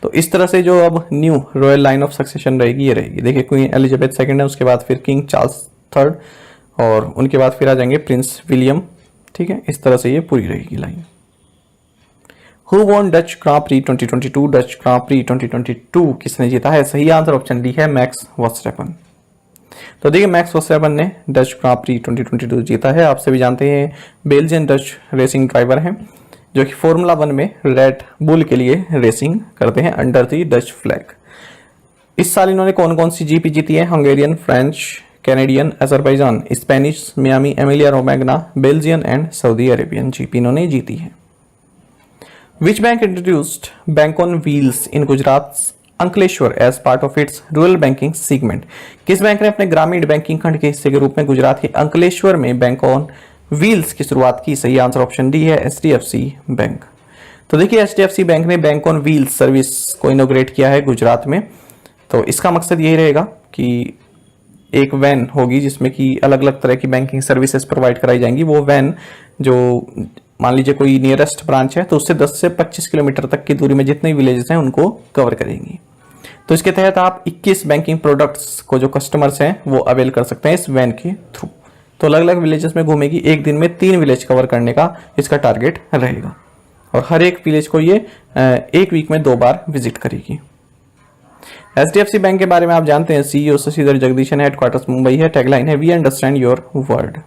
तो इस तरह से जो अब new royal line of succession रहेगी, ये रहेगी। देखिए क्वीन एलिजाबेथ सेकंड है, उसके बाद फिर किंग चार्ल्स थर्ड, और उनके बाद फिर आ जाएंगे प्रिंस विलियम, ठीक है। इस तरह से ये पूरी रहेगी line. Who won Dutch Grand Prix 2022? Dutch Grand Prix 2022 किसने जीता है? सही आंसर ऑप्शन डी है, मैक्स वर्स्टैपेन। तो देखिए मैक्स वर्स्टैपेन ने डच ग्रां प्री 2022 जीता है। आप सभी जानते हैं बेल्जियन डच रेसिंग ड्राइवर हैं, जो कि फॉर्मूला 1 में रेड बुल के लिए रेसिंग करते हैं अंडर द डच फ्लैग। इस साल इन्होंने कौन कौन सी जीपी जीती है? Hungarian, French, Canadian, Azerbaijan, Spanish, Miami, Emilia Romagna, Belgian and Saudi Arabian GP इन्होंने जीती है। Which bank introduced Bank on Wheels in Gujarat's Ankleshwar as part of its rural banking segment? किस बैंक ने अपने ग्रामीण बैंकिंग खंड के हिस्से के रूप में गुजरात के अंकलेश्वर में बैंक ऑन व्हील्स की शुरुआत की? सही आंसर ऑप्शन डी है, एचडीएफसी बैंक। तो देखिए एचडीएफसी बैंक ने बैंक ऑन व्हील्स सर्विस को इनोग्रेट किया है गुजरात में। तो इसका मकसद यही रहेगा कि एक वैन होगी जिसमें कि अलग अलग तरह की बैंकिंग सर्विसेज प्रोवाइड कराई जाएंगी। वो वैन जो मान लीजिए कोई नियरेस्ट ब्रांच है तो उससे 10 से 25 किलोमीटर तक की दूरी में जितने विलेजेस हैं उनको कवर करेंगी। तो इसके तहत आप 21 बैंकिंग प्रोडक्ट्स को जो कस्टमर्स हैं वो अवेल कर सकते हैं इस वैन के थ्रू। तो अलग अलग विलेजेस में घूमेगी, एक दिन में 3 विलेज कवर करने का इसका टारगेट रहेगा, और हर एक विलेज को ये एक वीक में 2 बार विजिट करेगी। एचडीएफसी बैंक के बारे में आप जानते हैं, सीईओ शशिधर जगदीशन, हेडक्वार्टर्स मुंबई है, टैगलाइन है we understand your world.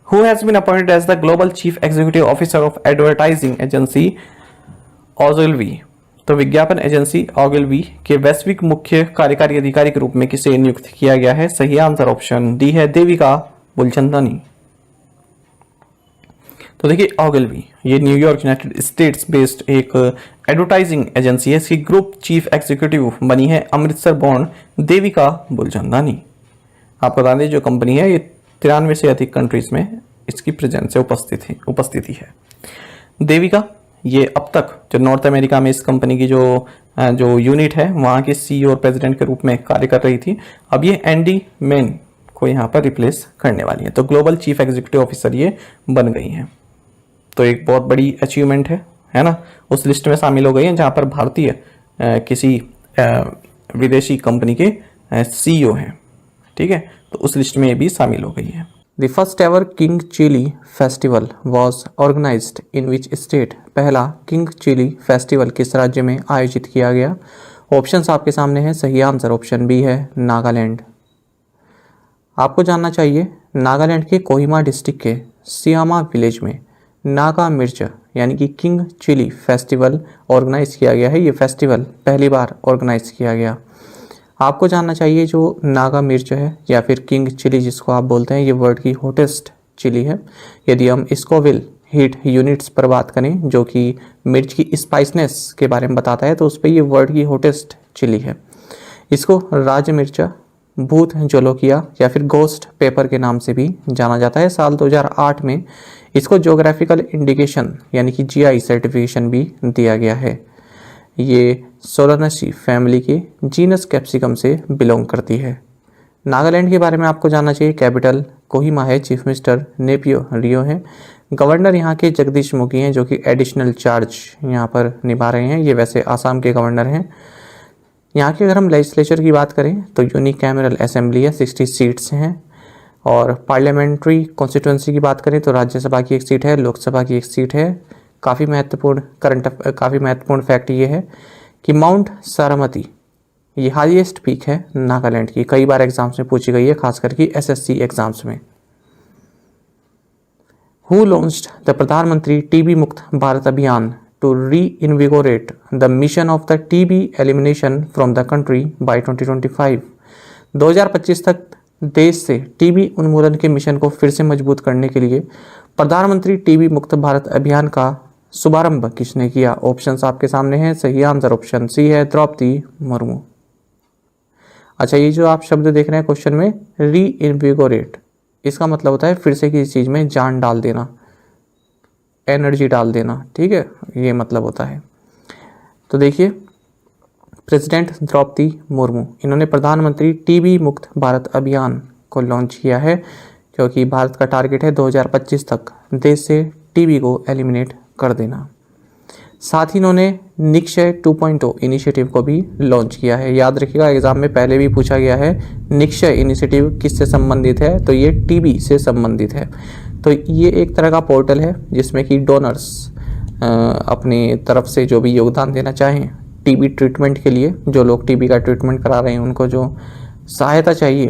Who has been appointed as the Global Chief Executive Officer of Advertising Agency Ogilvy? तो विज्ञापन एजेंसी Ogilvy के वैश्विक मुख्य कार्यकारी अधिकारी के रूप में किसे नियुक्त किया गया है? सही आंसर ऑप्शन डी है, देविका बुलचंदानी। तो देखिए Ogilvy ये न्यूयॉर्क यूनाइटेड स्टेट्स बेस्ड एक एडवर्टाइजिंग एजेंसी है। इसकी ग्रुप चीफ एग्जीक्यूटिव बनी है अमृतसर बॉर्न देविका बुलचंदानी। आपको बता दें जो कंपनी है ये 93 से अधिक कंट्रीज में इसकी प्रेजेंस है, उपस्थिति है। देविका ये अब तक जो नॉर्थ अमेरिका में इस कंपनी की जो यूनिट है वहाँ की सीईओ और प्रेसिडेंट के रूप में कार्य कर रही थी। अब ये एंडी मैन को यहाँ पर रिप्लेस करने वाली है, तो ग्लोबल चीफ एग्जीक्यूटिव ऑफिसर ये बन गई हैं। तो एक बहुत बड़ी अचीवमेंट है ना, उस लिस्ट में शामिल हो गई है जहाँ पर भारतीय किसी विदेशी कंपनी के सीईओ हैं, ठीक है, तो उस लिस्ट में ये भी शामिल हो गई है। The first ever king chilli festival was organised in which state? पहला किंग चिली फेस्टिवल किस राज्य में आयोजित किया गया? ऑप्शंस आपके सामने हैं, सही आंसर ऑप्शन बी है, नागालैंड। आपको जानना चाहिए नागालैंड के कोहिमा डिस्ट्रिक्ट के सियामा विलेज में नागा मिर्च यानी कि किंग चिली फेस्टिवल ऑर्गेनाइज किया गया है। ये फेस्टिवल पहली बार ऑर्गेनाइज किया गया। आपको जानना चाहिए जो नागा मिर्च है या फिर किंग चिली जिसको आप बोलते हैं, ये वर्ल्ड की हॉटेस्ट चिली है। यदि हम स्कोविल हीट यूनिट्स पर बात करें जो कि मिर्च की स्पाइसनेस के बारे में बताता है, तो उस पर ये वर्ल्ड की हॉटेस्ट चिली है। इसको राज मिर्चा, भूत जोलोकिया या फिर गोस्ट पेपर के नाम से भी जाना जाता है। साल 2008 में इसको ज्योग्राफिकल इंडिकेशन यानी कि जीआई सर्टिफिकेशन भी दिया गया है। ये सोलानेसी फैमिली के जीनस कैप्सिकम से बिलोंग करती है। नागालैंड के बारे में आपको जानना चाहिए, कैपिटल कोहिमा है, चीफ मिनिस्टर नेपियो रियो है, गवर्नर यहाँ के जगदीश मुखी हैं, जो कि एडिशनल चार्ज यहाँ पर निभा रहे हैं। ये वैसे आसाम के गवर्नर हैं। यहाँ की अगर हम लेजिस्लेचर की बात करें तो यूनिकैमरल असेंबली है, 60 सीट्स हैं। और पार्लियामेंट्री कॉन्स्टिट्यूंसी की बात करें तो राज्यसभा की 1 सीट है, लोकसभा की 1 सीट है। काफ़ी महत्वपूर्ण फैक्ट ये है कि माउंट सारामती ये हाईएस्ट पीक है नागालैंड की। कई बार एग्जाम्स में पूछी गई है, खासकर कि एसएससी एग्जाम्स में। Who launched the Pradhanmantri TB Mukt Bharat Abhiyan to reinvigorate the mission of the TB elimination from the country by 2025। 2025 तक देश से टीबी उन्मूलन के मिशन को फिर से मजबूत करने के लिए प्रधानमंत्री टीबी मुक्त भारत अभियान का शुभारंभ किसने किया? ऑप्शंस आपके सामने हैं। सही आंसर ऑप्शन सी है, द्रौपदी मुर्मू। अच्छा, ये जो आप शब्द देख रहे हैं क्वेश्चन में, रीइनविगोरेट, इसका मतलब होता है फिर से किसी चीज़ में जान डाल देना, एनर्जी डाल देना। ठीक है, ये मतलब होता है। तो देखिए, प्रेसिडेंट द्रौपदी मुर्मू, इन्होंने प्रधानमंत्री टीबी मुक्त भारत अभियान को लॉन्च किया है, क्योंकि भारत का टारगेट है 2025 तक देश से टीबी को एलिमिनेट कर देना। साथ ही इन्होंने निक्षय 2.0 इनिशिएटिव को भी लॉन्च किया है। याद रखिएगा, एग्जाम में पहले भी पूछा गया है, निक्षय इनिशिएटिव किससे संबंधित है? तो ये टीबी से संबंधित है। तो ये एक तरह का पोर्टल है जिसमें कि डोनर्स अपनी तरफ से जो भी योगदान देना चाहें टीबी ट्रीटमेंट के लिए, जो लोग टीबी का ट्रीटमेंट करा रहे हैं उनको जो सहायता चाहिए,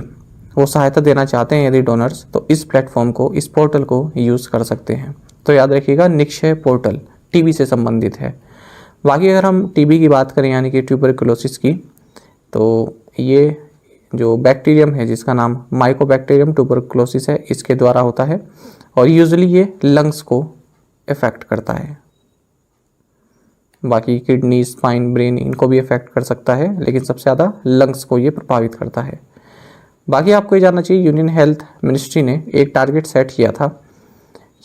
वो सहायता देना चाहते हैं यदि डोनर्स, तो इस प्लेटफॉर्म को, इस पोर्टल को यूज़ कर सकते हैं। तो याद रखिएगा, निक्षय पोर्टल टीबी से संबंधित है। बाकी अगर हम टीबी की बात करें यानी कि ट्यूबरकुलोसिस की, तो ये जो बैक्टीरियम है जिसका नाम माइकोबैक्टीरियम ट्यूबरकुलोसिस है, इसके द्वारा होता है और यूजुअली ये लंग्स को इफेक्ट करता है। बाकी किडनी, स्पाइन, ब्रेन इनको भी इफेक्ट कर सकता है, लेकिन सबसे ज़्यादा लंग्स को ये प्रभावित करता है। बाकी आपको ये जानना चाहिए, यूनियन हेल्थ मिनिस्ट्री ने एक टारगेट सेट किया था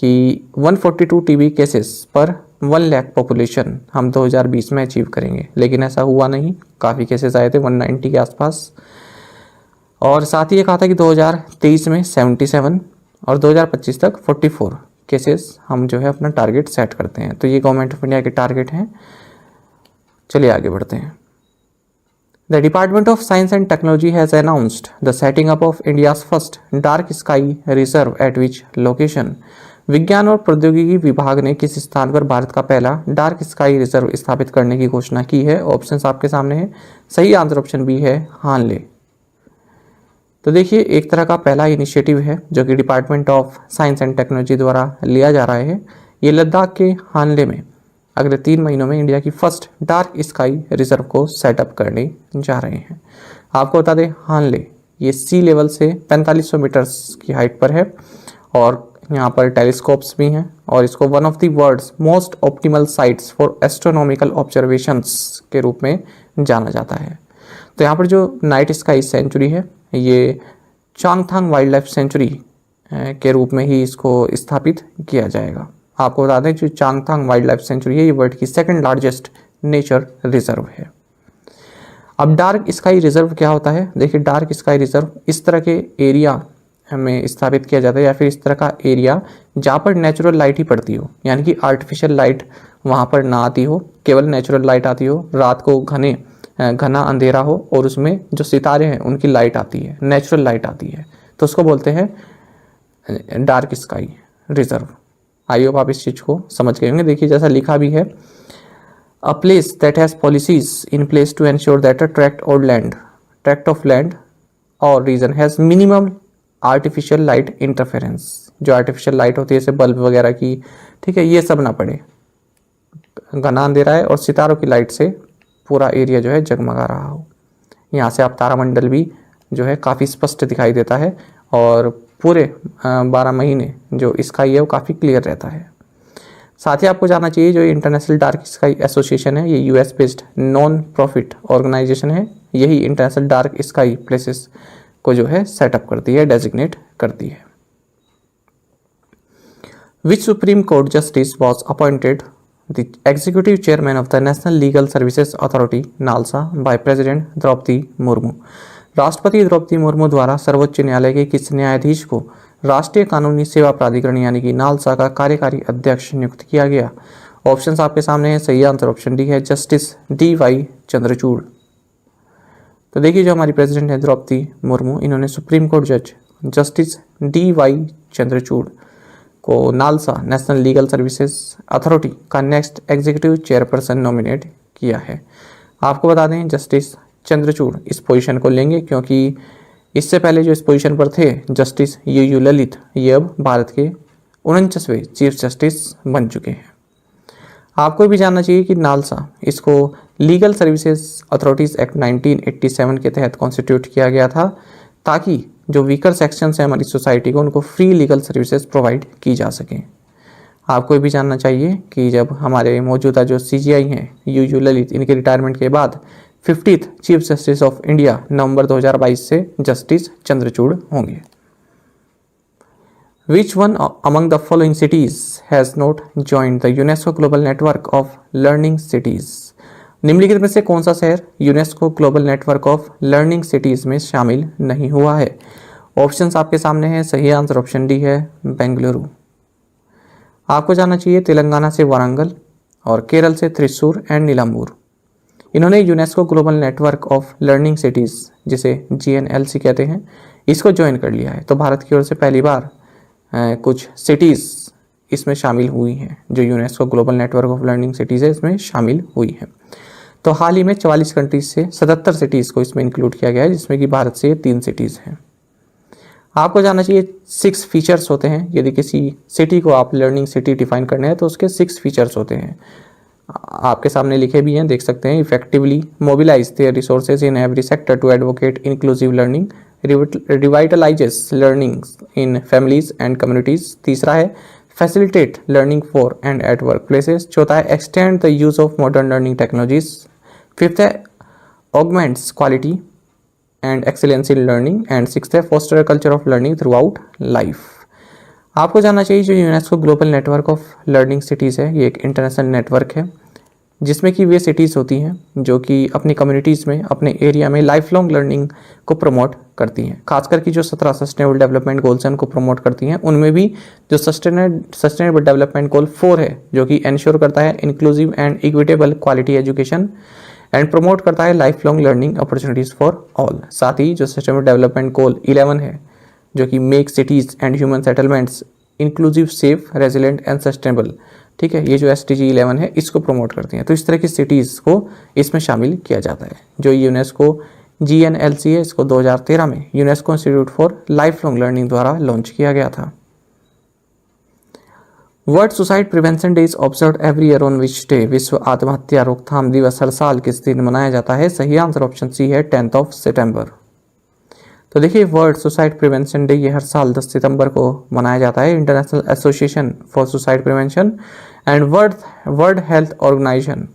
कि 142 टीबी केसेस पर 1 लाख पॉपुलेशन हम 2020 में अचीव करेंगे, लेकिन ऐसा हुआ नहीं। काफ़ी केसेस आए थे 190 के आसपास। और साथ ही ये कहा था कि 2023 में 77 और 2025 तक 44 केसेस हम जो है अपना टारगेट सेट करते हैं। तो ये गवर्नमेंट ऑफ इंडिया के टारगेट हैं। चलिए आगे बढ़ते हैं। The Department of Science and Technology has announced the setting up of India's first dark sky reserve at which location? विज्ञान और प्रौद्योगिकी विभाग ने किस स्थान पर भारत का पहला डार्क स्काई रिजर्व स्थापित करने की घोषणा की है? ऑप्शंस आपके सामने हैं। सही आंसर ऑप्शन बी है, हानले। तो देखिए, एक तरह का पहला इनिशिएटिव है जो कि department of science and technology द्वारा लिया जा रहा है। ये लद्दाख के हानले में अगले 3 महीनों में इंडिया की फर्स्ट डार्क स्काई रिजर्व को सेटअप करने जा रहे हैं। आपको बता दें, हानले ये सी लेवल से 4500 मीटर्स की हाइट पर है और यहाँ पर टेलीस्कोप्स भी हैं और इसको one of the world's most optimal sites for astronomical observations के रूप में जाना जाता है। तो यहाँ पर जो नाइट स्काई सेंचुरी है, ये चांगथांग वाइल्ड लाइफ सेंचुरी के रूप में ही इसको स्थापित किया जाएगा। आपको बता दें, जो चांगथांग वाइल्ड लाइफ सेंचुरी है, ये वर्ल्ड की 2nd लार्जेस्ट नेचर रिजर्व है। अब डार्क स्काई रिजर्व क्या होता है? देखिए, डार्क स्काई रिजर्व इस तरह के एरिया में स्थापित किया जाता है या फिर इस तरह का एरिया जहाँ पर नेचुरल लाइट ही पड़ती हो, यानी कि आर्टिफिशियल लाइट वहाँ पर ना आती हो, केवल नेचुरल लाइट आती हो। रात को घना अंधेरा हो और उसमें जो सितारे हैं उनकी लाइट आती है, नेचुरल लाइट आती है, तो उसको बोलते हैं dark sky reserve. I hope आप इस चीज़ को समझ गए होंगे। देखिए, जैसा लिखा भी है, a place that has policies in place to ensure that a tract of land और region has minimum artificial light interference. जो आर्टिफिशियल लाइट होती है जैसे बल्ब वगैरह की, ठीक है, ये सब ना पड़े, घना अंधेरा है और सितारों की लाइट से पूरा एरिया जो है जगमगा रहा हो। यहाँ से आप तारामंडल भी जो है काफ़ी स्पष्ट दिखाई देता है और पूरे 12 महीने जो स्काई है वो काफ़ी क्लियर रहता है। साथ ही आपको जानना चाहिए, जो इंटरनेशनल डार्क स्काई एसोसिएशन है, ये US based non profit organisation है। यही इंटरनेशनल डार्क स्काई प्लेसेस को जो है सेटअप करती है, डेजिग्नेट करती है। Which Supreme Court justice was appointed the executive chairman of the national legal services authority NALSA by president Droupadi Murmu? राष्ट्रपति द्रौपदी मुर्मू द्वारा सर्वोच्च न्यायालय के किस न्यायाधीश को राष्ट्रीय कानूनी सेवा प्राधिकरण यानी कि नालसा का कार्यकारी अध्यक्ष नियुक्त किया गया? ऑप्शंस आपके सामने हैं, सही आंसर ऑप्शन डी है, जस्टिस DY चंद्रचूड़। तो देखिए जो हमारी प्रेसिडेंट है द्रौपदी मुर्मू, इन्होंने सुप्रीम कोर्ट जज जस्टिस DY चंद्रचूड़ को NALSA national legal services authority का नेक्स्ट एग्जीक्यूटिव चेयरपर्सन नॉमिनेट किया है। आपको बता दें जस्टिस चंद्रचूड़ इस पोजीशन को लेंगे क्योंकि इससे पहले जो इस पोजीशन पर थे जस्टिस UU ललित, ये अब भारत के 49वें चीफ जस्टिस बन चुके हैं। आपको भी जानना चाहिए कि नालसा इसको लीगल सर्विसेज अथॉरिटीज़ एक्ट 1987 के तहत कॉन्स्टिट्यूट किया गया था ताकि जो वीकर सेक्शंस हैं हमारी सोसाइटी को उनको फ्री लीगल सर्विसेज प्रोवाइड की जा सकें। आपको भी जानना चाहिए कि जब हमारे मौजूदा जो CJI हैं UU ललित, इनके रिटायरमेंट के बाद 50th chief justice of India नवंबर 2022 से जस्टिस चंद्रचूड़ होंगे। Which one among the following cities has not joined the UNESCO Global Network of Learning Cities? निम्नलिखित में से कौन सा शहर UNESCO global network of learning cities में शामिल नहीं हुआ है? ऑप्शंस आपके सामने हैं, सही आंसर ऑप्शन डी है, बेंगलुरु। आपको जानना चाहिए तेलंगाना से वारंगल और केरल से त्रिशूर एंड नीलांबूर, इन्होंने UNESCO global network of learning cities जिसे GNLC कहते हैं इसको ज्वाइन कर लिया है। तो भारत की ओर से पहली बार कुछ सिटीज़ इसमें शामिल हुई हैं, जो UNESCO global network of learning cities है इसमें शामिल हुई हैं। तो हाल ही में 44 कंट्रीज से 77 सिटीज़ को इसमें इंक्लूड किया गया है, जिसमें कि भारत से 3 सिटीज़ हैं। आपको जानना चाहिए 6 फीचर्स होते हैं, यदि किसी सिटी को आप लर्निंग सिटी डिफाइन करने हैं तो उसके 6 फीचर्स होते हैं। आपके सामने लिखे भी हैं, देख सकते हैं। Effectively mobilise their resources in every sector to advocate inclusive learning, revitalises learning in families and communities. तीसरा है facilitate learning for and at work places. चौथा है extend the use of modern learning technologies. Fifth है augments quality and excellence in learning. And sixth है foster culture of learning throughout life. आपको जानना चाहिए जो UNESCO global network of learning cities है, ये एक इंटरनेशनल नेटवर्क है जिसमें कि वे सिटीज़ होती हैं जो कि अपनी कम्युनिटीज़ में, अपने एरिया में लाइफ लॉन्ग लर्निंग को प्रमोट करती हैं। खासकर की जो 17 सस्टेनेबल डेवलपमेंट गोल्स हैं उनको प्रमोट करती हैं। उनमें भी जो सस्टेनेबल डेवलपमेंट गोल 4 है जो कि इंश्योर करता है inclusive and equitable quality education and promote करता है life long learning opportunities for all. साथ ही जो सस्टेनेबल डेवलपमेंट गोल 11 है जो कि make cities and human settlements inclusive, safe, resilient and sustainable, ठीक है, ये जो SDG 11 है इसको प्रमोट करती हैं। तो इस तरह की सिटीज़ को इसमें शामिल किया जाता है। जो यूनेस्को GNLC है इसको 2013 में UNESCO institute for life long learning द्वारा लॉन्च किया गया था। World suicide prevention day is observed every year on which day? विश्व आत्महत्या रोकथाम दिवस हर साल किस दिन मनाया जाता है? सही आंसर ऑप्शन सी है, 10 सितंबर। तो देखिए वर्ल्ड सुसाइड प्रिवेंशन डे ये हर साल 10 सितंबर को मनाया जाता है। International association for suicide prevention and world health organisation,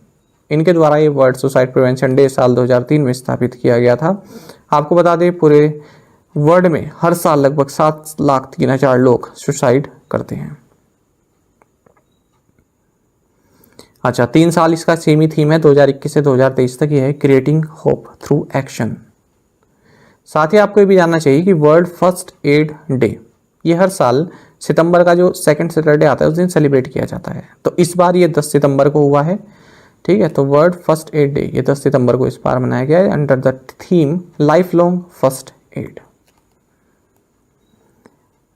इनके द्वारा ये वर्ल्ड सुसाइड प्रिवेंशन डे साल 2003 में स्थापित किया गया था। आपको बता दें पूरे वर्ल्ड में हर साल लगभग 7,03,000 लोग सुसाइड करते हैं। अच्छा, 3 साल इसका सेम ही थीम है, 2021 से 2023 तक ये है क्रिएटिंग होप थ्रू एक्शन। साथ ही आपको ये भी जानना चाहिए कि वर्ल्ड फर्स्ट एड डे ये हर साल सितंबर का जो सेकंड सैटरडे आता है उस दिन सेलिब्रेट किया जाता है। तो इस बार ये 10 सितंबर को हुआ है, ठीक है। तो वर्ल्ड फर्स्ट एड डे ये 10 सितंबर को इस बार मनाया गया है under the theme life long first aid.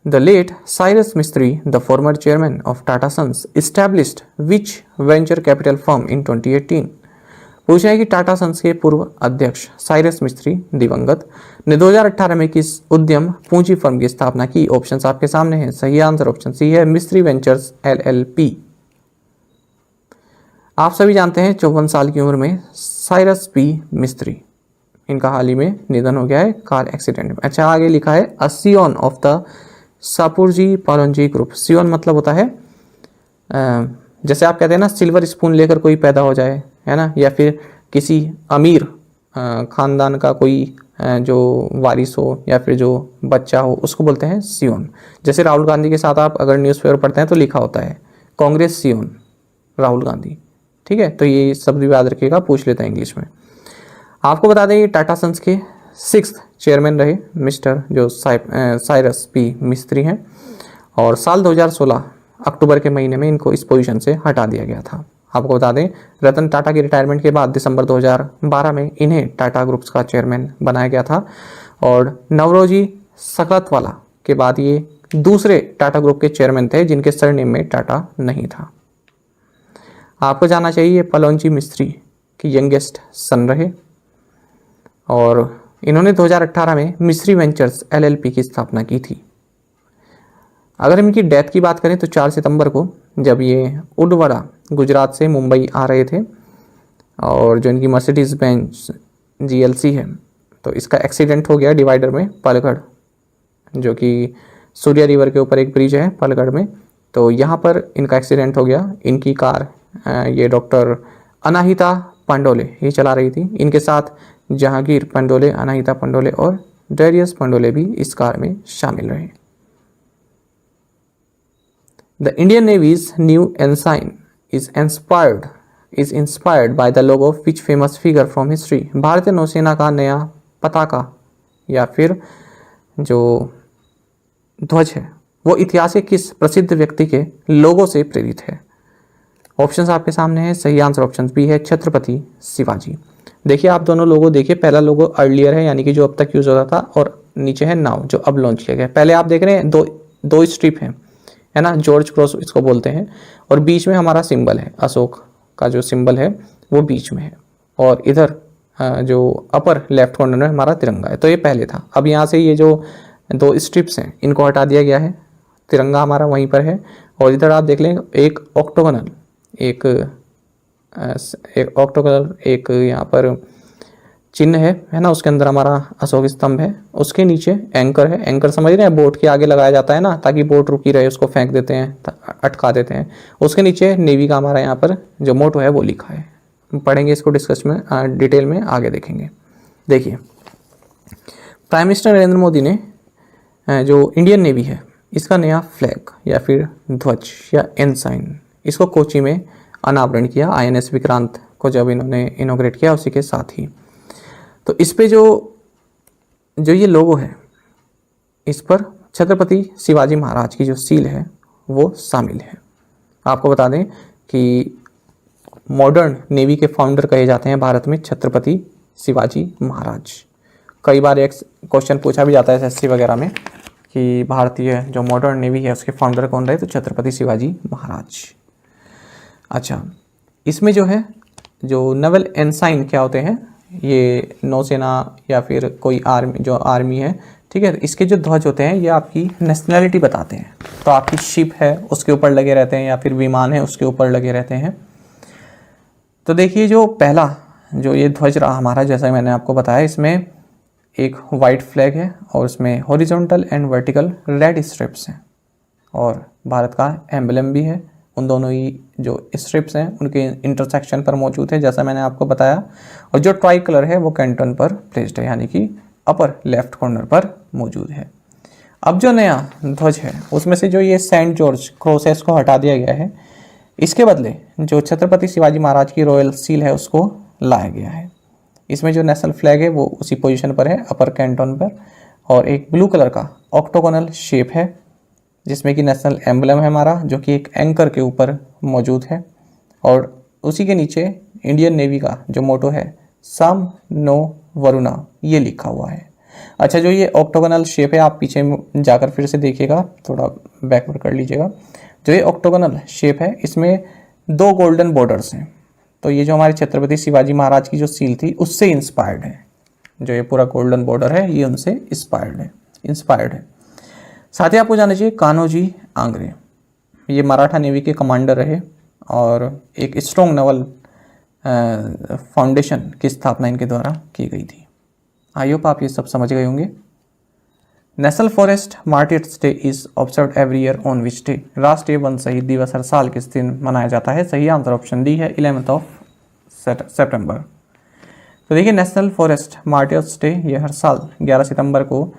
The late Cyrus Mistry, the former chairman of Tata Sons, established which venture capital firm in 2018? पूछा है कि टाटा सन्स के पूर्व अध्यक्ष साइरस मिस्त्री दिवंगत ने 2018 में किस उद्यम पूंजी फर्म की स्थापना की? ऑप्शंस आपके सामने हैं, सही आंसर ऑप्शन सी है, मिस्त्री वेंचर्स LLP। आप सभी जानते हैं 54 साल की उम्र में साइरस P मिस्त्री, इनका हाल ही में निधन हो गया है कार एक्सीडेंट में। अच्छा, आगे लिखा है अ सियोन of the Shapoorji Pallonji group. सियोन मतलब होता है जैसे आप कहते हैं ना सिल्वर स्पून लेकर कोई पैदा हो जाए, है ना, या फिर किसी अमीर खानदान का कोई जो वारिस हो या फिर जो बच्चा हो उसको बोलते हैं सियोन। जैसे राहुल गांधी के साथ आप अगर न्यूज़पेपर पढ़ते हैं तो लिखा होता है कांग्रेस सियोन राहुल गांधी, ठीक है। तो ये शब्द भी याद रखिएगा, पूछ लेते हैं इंग्लिश में। आपको बता दें ये टाटा सन्स के सिक्स्थ चेयरमैन रहे मिस्टर जो साइरस पी मिस्त्री हैं, और साल 2016 अक्टूबर के महीने में इनको इस पोजीशन से हटा दिया गया था। आपको बता दें रतन टाटा की रिटायरमेंट के बाद दिसंबर 2012 में इन्हें टाटा ग्रुप्स का चेयरमैन बनाया गया था, और नवरोजी सकलतवाला के बाद ये दूसरे टाटा ग्रुप के चेयरमैन थे जिनके सरनेम में टाटा नहीं था। आपको जानना चाहिए पलोंची मिस्त्री की यंगेस्ट सन रहे, और इन्होंने 2018 में मिस्री वेंचर्स LLP की स्थापना की थी। अगर इनकी डेथ की बात करें तो 4 सितंबर को जब ये उडवाड़ा गुजरात से मुंबई आ रहे थे, और जो इनकी मर्सिडीज बेंज GLC है तो इसका एक्सीडेंट हो गया डिवाइडर में पलगढ़, जो कि सूर्या रिवर के ऊपर एक ब्रिज है पलगढ़ में, तो यहाँ पर इनका एक्सीडेंट हो गया। इनकी कार ये डॉक्टर अनाहिता पांडोले ये चला रही थी, इनके साथ जहांगीर पंडोले, अनाहिता पंडोले और डेरियस पंडोले भी इस कार में शामिल रहे। The Indian Navy's new ensign is inspired by the logo of which famous figure from history? भारतीय नौसेना का नया पताका या फिर जो ध्वज है वो इतिहास के किस प्रसिद्ध व्यक्ति के लोगो से प्रेरित है? ऑप्शंस आपके सामने है। सही आंसर ऑप्शन बी है, छत्रपति शिवाजी। देखिए आप दोनों लोगो देखिए, पहला लोगो अर्लियर है यानी कि जो अब तक यूज होता था, और नीचे है नाउ जो अब लॉन्च किया गया। पहले आप देख रहे हैं दो स्ट्रिप है ना, जॉर्ज क्रॉस इसको बोलते हैं, और बीच में हमारा सिंबल है, अशोक का जो सिंबल है वो बीच में है, और इधर जो अपर लेफ्ट कॉर्नर में हमारा तिरंगा है। तो ये पहले था। अब यहाँ से ये जो 2 स्ट्रिप्स हैं इनको हटा दिया गया है, तिरंगा हमारा वहीं पर है, और इधर आप देख लें एक ऑक्टोगोनल एक यहाँ पर चिन्ह है ना, उसके अंदर हमारा अशोक स्तंभ है, उसके नीचे एंकर है। एंकर समझ रहे हैं, बोट के आगे लगाया जाता है ना ताकि बोट रुकी रहे, उसको फेंक देते हैं, अटका देते हैं। उसके नीचे नेवी का हमारा यहाँ पर जो मोटो है वो लिखा है। पढ़ेंगे इसको डिस्कस में डिटेल में आगे देखेंगे। देखिए प्राइम मिनिस्टर नरेंद्र मोदी ने जो इंडियन नेवी है इसका नया फ्लैग या फिर ध्वज या एनसाइन इसको कोची में अनावरण किया INS विक्रांत को जब इन्होंने इनोग्रेट किया उसी के साथ ही। तो इस पे जो ये लोगो है इस पर छत्रपति शिवाजी महाराज की जो सील है वो शामिल है। आपको बता दें कि मॉडर्न नेवी के फाउंडर कहे जाते हैं भारत में छत्रपति शिवाजी महाराज। कई बार एक क्वेश्चन पूछा भी जाता है SSC वगैरह में कि भारतीय जो मॉडर्न नेवी है उसके फाउंडर कौन रहे, तो छत्रपति शिवाजी महाराज। अच्छा, इसमें जो है जो नवल एनसाइन क्या होते हैं, ये नौसेना या फिर कोई आर्मी है, ठीक है, इसके जो ध्वज होते हैं ये आपकी नेशनैलिटी बताते हैं। तो आपकी शिप है उसके ऊपर लगे रहते हैं या फिर विमान है उसके ऊपर लगे रहते हैं। तो देखिए जो पहला जो ये ध्वज रहा हमारा, जैसा मैंने आपको बताया, इसमें एक वाइट फ्लैग है और इसमें horizontal and vertical red strips हैं, और भारत का एम्बलम भी है। उन दोनों ही जो स्ट्रिप्स हैं उनके इंटरसेक्शन पर मौजूद है जैसा मैंने आपको बताया, और जो ट्राई कलर है वो कैंटन पर प्लेस्ड है यानी कि अपर लेफ्ट कॉर्नर पर मौजूद है। अब जो नया ध्वज है उसमें से जो ये सेंट जॉर्ज क्रॉस है इसको हटा दिया गया है, इसके बदले जो छत्रपति शिवाजी महाराज की रॉयल सील है उसको लाया गया है। इसमें जो नेशनल फ्लैग है वो उसी पोजीशन पर है अपर कैंटन पर, और एक ब्लू कलर का ऑक्टोगोनल शेप है जिसमें कि नेशनल एम्बलम है हमारा जो कि एक एंकर के ऊपर मौजूद है, और उसी के नीचे इंडियन नेवी का जो मोटो है सम नो वरुणा ये लिखा हुआ है। अच्छा, जो ये ऑक्टोगोनल शेप है आप पीछे जाकर फिर से देखिएगा, थोड़ा बैकवर्ड कर लीजिएगा। जो ये ऑक्टोगोनल शेप है इसमें 2 गोल्डन बॉर्डर्स हैं, तो ये जो हमारे छत्रपति शिवाजी महाराज की जो सील थी उससे इंस्पायर्ड है। जो ये पूरा गोल्डन बॉर्डर है ये उनसे इंस्पायर्ड है। साथ ही आपको जानना चाहिए कान्होजी आंग्रे ये मराठा नेवी के कमांडर रहे, और एक स्ट्रॉन्ग नवल फाउंडेशन की स्थापना इनके द्वारा की गई थी। आई होप आप ये सब समझ गए होंगे। National forest martyrs day is observe every year on which day? राष्ट्रीय वन शहीद दिवस हर साल किस दिन मनाया जाता है? सही आंसर ऑप्शन डी है 11 सितंबर। तो देखिए नेशनल फॉरेस्ट मार्टियर्स डे ये हर साल 11 सितंबर को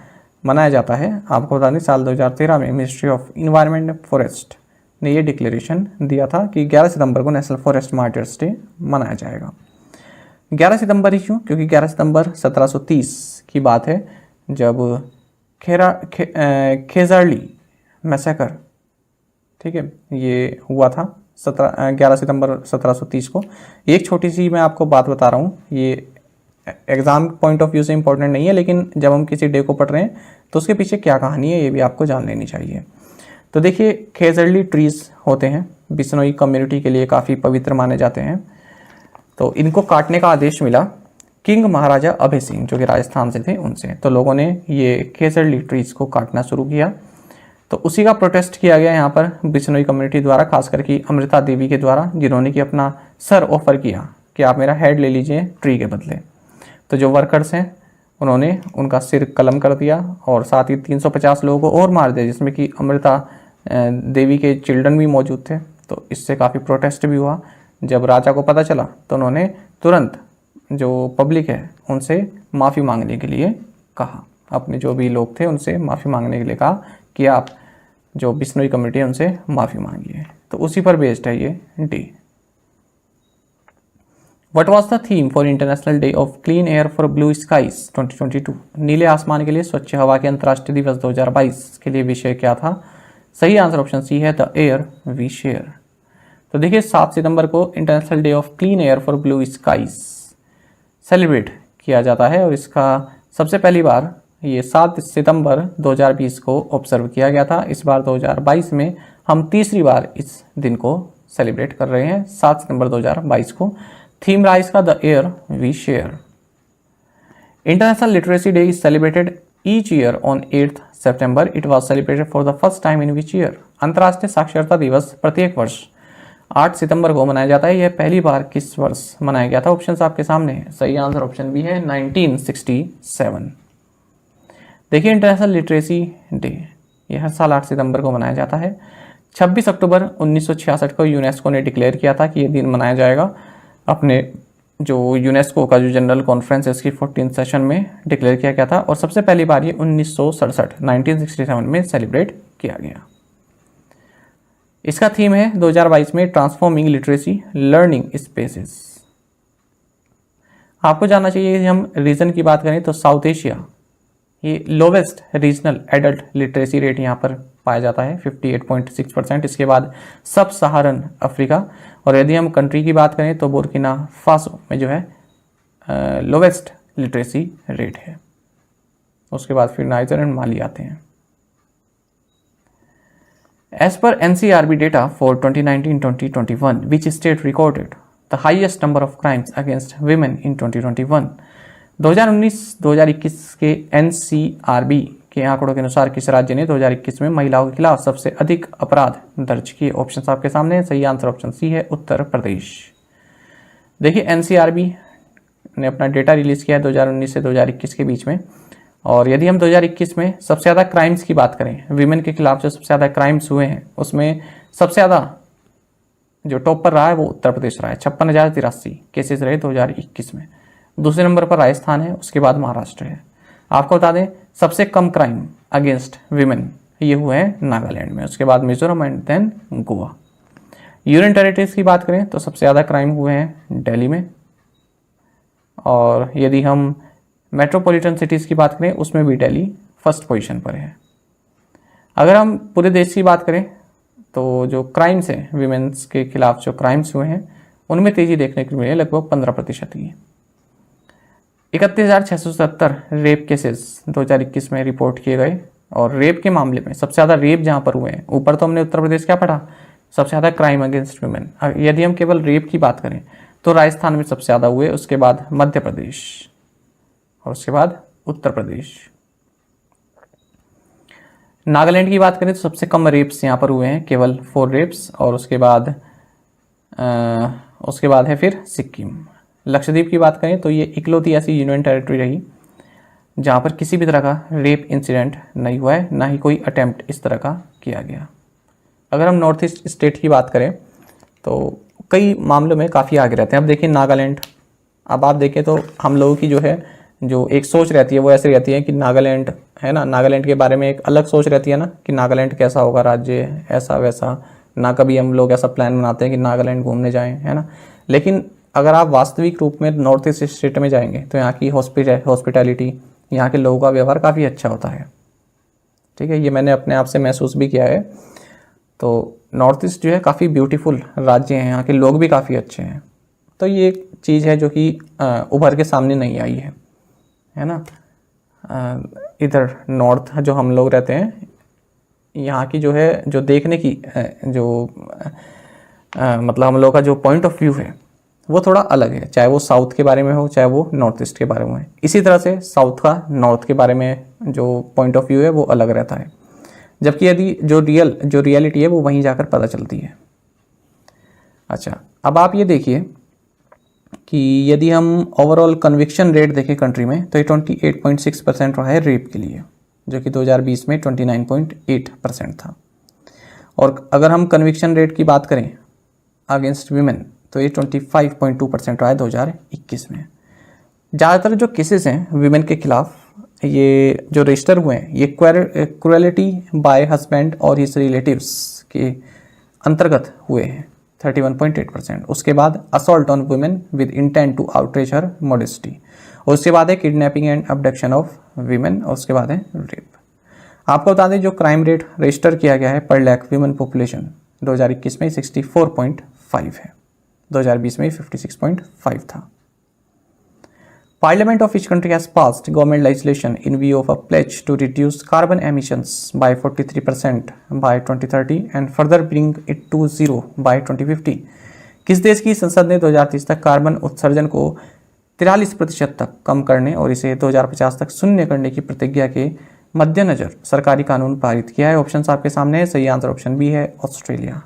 मनाया जाता है। आपको बता दें साल 2013 में ministry of environment and forest ने ये डिक्लेरेशन दिया था कि 11 सितंबर को नेशनल फॉरेस्ट मार्टियर्स डे मनाया जाएगा। 11 सितंबर ही क्यों? क्योंकि 11 सितंबर 1730 की बात है जब खेजरली मैसेकर, ठीक है, ये हुआ था 11 सितंबर 1730 को। एक छोटी सी मैं आपको बात बता रहा हूँ, ये एग्ज़ाम पॉइंट ऑफ व्यू से इंपॉर्टेंट नहीं है, लेकिन जब हम किसी डे को पढ़ रहे हैं तो उसके पीछे क्या कहानी है ये भी आपको जान लेनी चाहिए। तो देखिए, खेजरली ट्रीज़ होते हैं, बिश्नोई कम्युनिटी के लिए काफ़ी पवित्र माने जाते हैं। तो इनको काटने का आदेश मिला किंग महाराजा अभय सिंह, जो कि राजस्थान से थे, उनसे। तो लोगों ने ये खेजरली ट्रीज़ को काटना शुरू किया। तो उसी का प्रोटेस्ट किया गया यहाँ पर बिश्नोई कम्युनिटी द्वारा, खास करके अमृता देवी के द्वारा, जिन्होंने कि अपना सर ऑफर किया कि आप मेरा हेड ले लीजिए ट्री के बदले। तो जो वर्कर्स हैं उन्होंने उनका सिर कलम कर दिया और साथ ही 350 लोगों को और मार दिया, जिसमें कि अमृता देवी के चिल्ड्रन भी मौजूद थे। तो इससे काफ़ी प्रोटेस्ट भी हुआ। जब राजा को पता चला तो उन्होंने तुरंत जो पब्लिक है उनसे माफ़ी मांगने के लिए कहा, अपने जो भी लोग थे उनसे माफ़ी मांगने के लिए कहा कि आप जो बिश्नोई कम्युनिटी है उनसे माफ़ी मांगिए। तो उसी पर बेस्ड है ये day. What was the theme for International Day of Clean Air for Blue Skies 2022? नीले आसमान के लिए स्वच्छ हवा के अंतर्राष्ट्रीय दिवस 2022 के लिए विषय क्या था? सही आंसर ऑप्शन सी है, द एयर वी शेयर। तो देखिए, 7 सितंबर को international day of clean air for blue skies celebrate किया जाता है और इसका सबसे पहली बार ये 7 सितंबर 2020 को ऑब्जर्व किया गया था। इस बार 2022 में हम तीसरी बार इस दिन को सेलिब्रेट कर रहे हैं, 7 सितंबर 2022 को। थीम रहा इसका the air we share. International literacy day is celebrated each year on 8 September. It was celebrated for the first time in which year? अंतर्राष्ट्रीय साक्षरता दिवस प्रत्येक वर्ष 8 सितंबर को मनाया जाता है। यह पहली बार किस वर्ष मनाया गया था? ऑप्शंस आपके सामने है। सही आंसर ऑप्शन बी है, 1967। देखिए, इंटरनेशनल लिटरेसी डे यह हर साल 8 सितंबर को मनाया जाता है। 26 अक्टूबर 1966 को यूनेस्को ने डिक्लेयर किया था कि यह दिन मनाया जाएगा। अपने जो यूनेस्को का जो जनरल कॉन्फ्रेंस है इसकी 14 सेशन में डिक्लेयर किया गया था और सबसे पहली बार ये 1967 में सेलिब्रेट किया गया। इसका थीम है 2022 में ट्रांसफॉर्मिंग लिटरेसी लर्निंग स्पेसेस। आपको जानना चाहिए, हम रीजन की बात करें तो साउथ एशिया ये lowest regional adult literacy rate यहाँ पर पाया जाता है 58.6%। इसके बाद सब सहारन अफ्रीका, और यदि हम कंट्री की बात करें तो बुर्किना फासो में जो है लोवेस्ट लिटरेसी रेट है। उसके बाद फिर नाइजर एंड माली आते हैं। As per NCRB data for 2019-2021 which state recorded the highest number of crimes against women in 2021? 2019-2021 के NCRB के आंकड़ों के अनुसार किस राज्य ने 2021 में महिलाओं के खिलाफ सबसे अधिक अपराध दर्ज किए? ऑप्शन आपके सामने है। सही आंसर ऑप्शन सी है, उत्तर प्रदेश। देखिए, NCRB ने अपना डेटा रिलीज किया है 2019 से 2021 के बीच में, और यदि हम 2021 में सबसे ज़्यादा क्राइम्स की बात करें, वीमेन के खिलाफ जो सबसे ज़्यादा क्राइम्स हुए हैं उसमें सबसे ज़्यादा जो टॉप पर रहा है वो उत्तर प्रदेश रहा है। 56,083 केसेस रहे 2021 में। दूसरे नंबर पर राजस्थान है, उसके बाद महाराष्ट्र है। आपको बता दें, सबसे कम क्राइम अगेंस्ट विमेन ये हुए हैं नागालैंड में, उसके बाद Mizoram and then Goa. Union territories की बात करें तो सबसे ज़्यादा क्राइम हुए हैं दिल्ली में, और यदि हम मेट्रोपॉलिटन सिटीज़ की बात करें उसमें भी दिल्ली फर्स्ट पोजीशन पर है। अगर हम पूरे देश की बात करें तो जो क्राइम्स हैं विमेंस के खिलाफ जो क्राइम्स हुए हैं उनमें तेज़ी देखने को मिली है, लगभग 15% की। 31,670 रेप केसेस 2021 में रिपोर्ट किए गए, और रेप के मामले में सबसे ज़्यादा रेप जहाँ पर हुए हैं, ऊपर तो हमने उत्तर प्रदेश क्या पढ़ा, सबसे ज़्यादा क्राइम अगेंस्ट वुमेन। यदि हम केवल रेप की बात करें तो राजस्थान में सबसे ज़्यादा हुए, उसके बाद मध्य प्रदेश और उसके बाद उत्तर प्रदेश। नागालैंड की बात करें तो सबसे कम रेप्स यहाँ पर हुए हैं, केवल 4 रेप्स, और उसके बाद है फिर सिक्किम। लक्षद्वीप की बात करें तो ये इकलौती ऐसी यूनियन टेरिटरी रही जहाँ पर किसी भी तरह का रेप इंसिडेंट नहीं हुआ है, ना ही कोई अटेम्प्ट इस तरह का किया गया। अगर हम नॉर्थ ईस्ट स्टेट की बात करें तो कई मामलों में काफ़ी आगे रहते हैं। अब देखिए नागालैंड, अब आप देखें तो हम लोगों की जो है जो एक सोच रहती है वो ऐसी रहती है कि नागालैंड है ना, नागालैंड के बारे में एक अलग सोच रहती है ना कि नागालैंड कैसा होगा राज्य, ऐसा वैसा, ना कभी हम लोग ऐसा प्लान बनाते हैं कि नागालैंड घूमने जाएं, है ना। लेकिन अगर आप वास्तविक रूप में नॉर्थ ईस्ट स्टेट में जाएंगे तो यहाँ की हॉस्पिटैलिटी, यहाँ के लोगों का व्यवहार काफ़ी अच्छा होता है। ठीक है, ये मैंने अपने आप से महसूस भी किया है। तो नॉर्थ ईस्ट जो है काफ़ी ब्यूटीफुल राज्य हैं, यहाँ के लोग भी काफ़ी अच्छे हैं। तो ये एक चीज़ है जो कि उभर के सामने नहीं आई है ना। इधर नॉर्थ जो हम लोग रहते हैं, यहाँ की जो है जो देखने की मतलब हम लोग का जो पॉइंट ऑफ व्यू है वो थोड़ा अलग है, चाहे वो साउथ के बारे में हो चाहे वो नॉर्थ ईस्ट के बारे में हो। इसी तरह से साउथ का नॉर्थ के बारे में जो पॉइंट ऑफ व्यू है वो अलग रहता है, जबकि यदि जो रियलिटी है वो वहीं जाकर पता चलती है। अच्छा, अब आप ये देखिए कि यदि हम ओवरऑल कन्विक्शन रेट देखें कंट्री में, तो ये 28.6% रहा है रेप के लिए, जो कि 2020 में 29.8% था। और अगर हम कन्विक्शन रेट की बात करें अगेंस्ट वीमेन, तो ये 25.2% रहा है 2021 में। ज़्यादातर जो केसेस हैं वीमेन के खिलाफ ये जो रजिस्टर हुए हैं, ये क्रुएलिटी बाय हस्बैंड और हिज रिलेटिव्स के अंतर्गत हुए हैं 31.8%। उसके बाद assault on women with intent to outreach her modesty, और उसके बाद है kidnapping and abduction of women, और उसके बाद है रेप। आपको बता दें जो क्राइम रेट रजिस्टर किया गया है पर लाख वीमेन पॉपुलेशन 2021 में 64.5 है, 2020 में 56.5 था। Parliament of each country has passed government legislation in view of a pledge to reduce carbon emissions by 43% by 2030 and further bring it to zero by 2050। किस देश की संसद ने 2030 तक कार्बन उत्सर्जन को 43% तक कम करने और इसे 2050 तक शून्य करने की प्रतिज्ञा के मद्देनजर सरकारी कानून पारित किया है? ऑप्शन आपके सामने है, सही आंसर ऑप्शन बी है, ऑस्ट्रेलिया।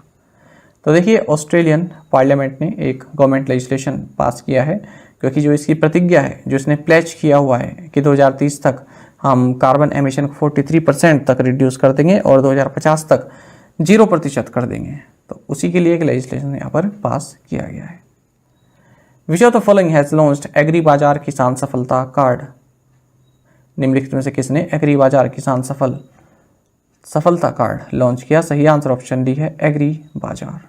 तो देखिए ऑस्ट्रेलियन पार्लियामेंट ने एक गवर्नमेंट लेजिस्लेशन पास किया है, क्योंकि जो इसकी प्रतिज्ञा है, जो इसने प्लेज किया हुआ है कि 2030 तक हम कार्बन एमिशन को 43% तक रिड्यूस कर देंगे और 2050 तक 0% कर देंगे, तो उसी के लिए एक लेजिस्लेशन यहाँ पर पास किया गया है। Which of the following has launched agri Bazaar किसान सफलता कार्ड? निम्नलिखित में से किसने एग्री बाजार किसान सफलता कार्ड लॉन्च किया? सही आंसर ऑप्शन डी है, एग्री बाजार।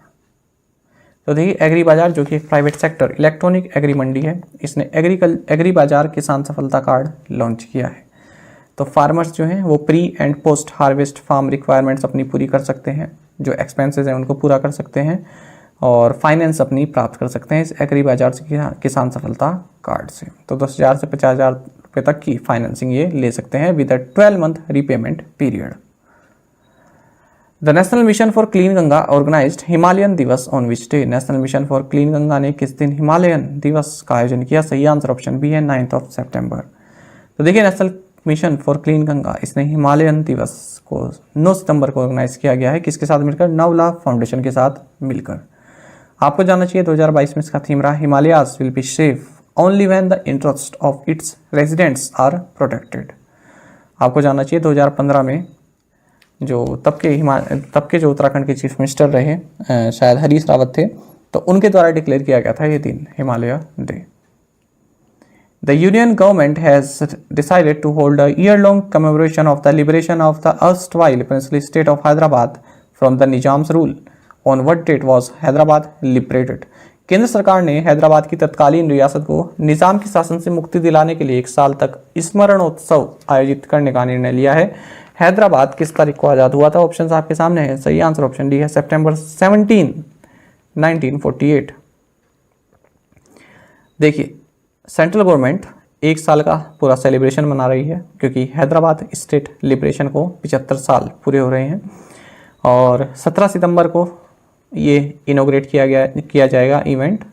तो देखिए एग्री बाजार जो कि एक प्राइवेट सेक्टर इलेक्ट्रॉनिक एग्री मंडी है, इसने एग्री बाजार किसान सफलता कार्ड लॉन्च किया है। तो फार्मर्स जो हैं वो pre and post harvest farm requirements अपनी पूरी कर सकते हैं, जो एक्सपेंसेस हैं उनको पूरा कर सकते हैं और फाइनेंस अपनी प्राप्त कर सकते हैं इस एग्री बाजार से किसान सफलता कार्ड से। तो 10,000 से 50,000 रुपये तक की फाइनेंसिंग ये ले सकते हैं विद अ 12 month repayment period. The national mission for clean Ganga organised Himalayan Diwas on which day? National mission for clean Ganga ने किस दिन हिमालयन दिवस का आयोजन किया? सही आंसर ऑप्शन बी है, 9 सितंबर। तो देखिए national mission for clean Ganga, इसने हिमालयन दिवस को 9 सितंबर को ऑर्गेनाइज किया गया है। किसके साथ मिलकर? नवला फाउंडेशन के साथ मिलकर। आपको जानना चाहिए 2022 में इसका थीम रहा Himalayas will be safe only when the interest of its residents are protected. आपको जानना चाहिए 2015 में जो तब के जो उत्तराखंड के चीफ मिनिस्टर रहे शायद हरीश रावत थे, तो उनके द्वारा डिक्लेयर किया गया था ये दिन Himalaya day. The union government has decided to hold a year long commemoration of the liberation of the erstwhile princely state of Hyderabad from the Nizam's rule. On what date was Hyderabad liberated? केंद्र सरकार ने हैदराबाद की तत्कालीन रियासत को निजाम के शासन से मुक्ति दिलाने के लिए 1 साल तक स्मरणोत्सव आयोजित करने का निर्णय लिया है। हैदराबाद किस तारीख को आज़ाद हुआ था? ऑप्शन आपके सामने है, सही आंसर ऑप्शन डी है, सितंबर 17, 1948। देखिए सेंट्रल गवर्नमेंट 1 साल का पूरा सेलिब्रेशन मना रही है, क्योंकि हैदराबाद स्टेट लिबरेशन को 75 साल पूरे हो रहे हैं, और 17 सितंबर को ये इनोग्रेट किया जाएगा event.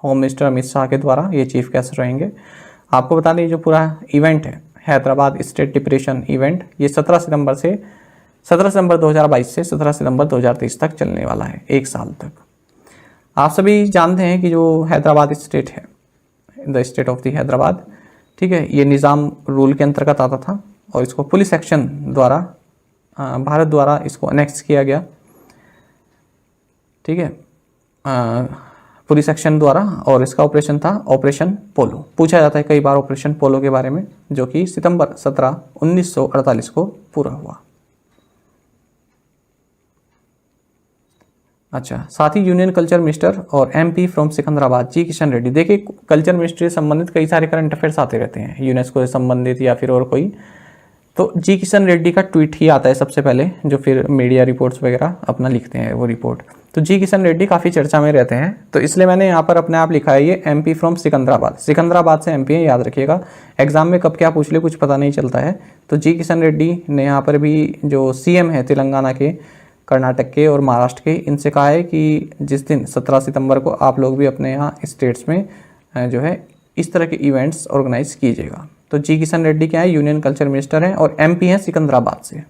Home minister Amit Shah के द्वारा ये चीफ गेस्ट रहेंगे। आपको बता दें जो पूरा इवेंट है हैदराबाद स्टेट लिबरेशन इवेंट, ये 17 सितंबर 2022 से 17 सितंबर 2023 तक चलने वाला है, 1 साल तक। आप सभी जानते हैं कि जो हैदराबाद स्टेट है, the state of the Hyderabad, ठीक है, ये निज़ाम रूल के अंतर्गत आता था और इसको पुलिस एक्शन द्वारा भारत द्वारा इसको अनेक्स किया गया, ठीक है, पुलिस एक्शन द्वारा, और इसका ऑपरेशन था ऑपरेशन पोलो। पूछा जाता है कई बार ऑपरेशन पोलो के बारे में, जो कि सितंबर 17, 1948 को पूरा हुआ। अच्छा, साथ ही यूनियन कल्चर मिनिस्टर और एमपी फ्रॉम सिकंदराबाद जी किशन रेड्डी। देखिए कल्चर मिनिस्ट्री से संबंधित कई सारे करंट अफेयर्स आते रहते हैं, यूनेस्को से संबंधित या फिर और कोई, तो जी किशन रेड्डी का ट्वीट ही आता है सबसे पहले, जो फिर मीडिया रिपोर्ट्स वगैरह अपना लिखते हैं वो रिपोर्ट। तो जी किशन रेड्डी काफ़ी चर्चा में रहते हैं, तो इसलिए मैंने यहाँ पर अपने आप लिखा है ये एमपी फ्रॉम सिकंदराबाद, सिकंदराबाद से एमपी है, याद रखिएगा। एग्जाम में कब क्या पूछ ले कुछ पता नहीं चलता है। तो जी किशन रेड्डी ने यहाँ पर भी जो सीएम है तेलंगाना के, कर्नाटक के और महाराष्ट्र के, इनसे कहा है कि जिस दिन 17 सितंबर को आप लोग भी अपने यहाँ स्टेट्स में जो है इस तरह के इवेंट्स ऑर्गेनाइज कीजिएगा। तो जी किशन रेड्डी क्या है, यूनियन कल्चर मिनिस्टर हैं और एमपी हैं सिकंदराबाद से।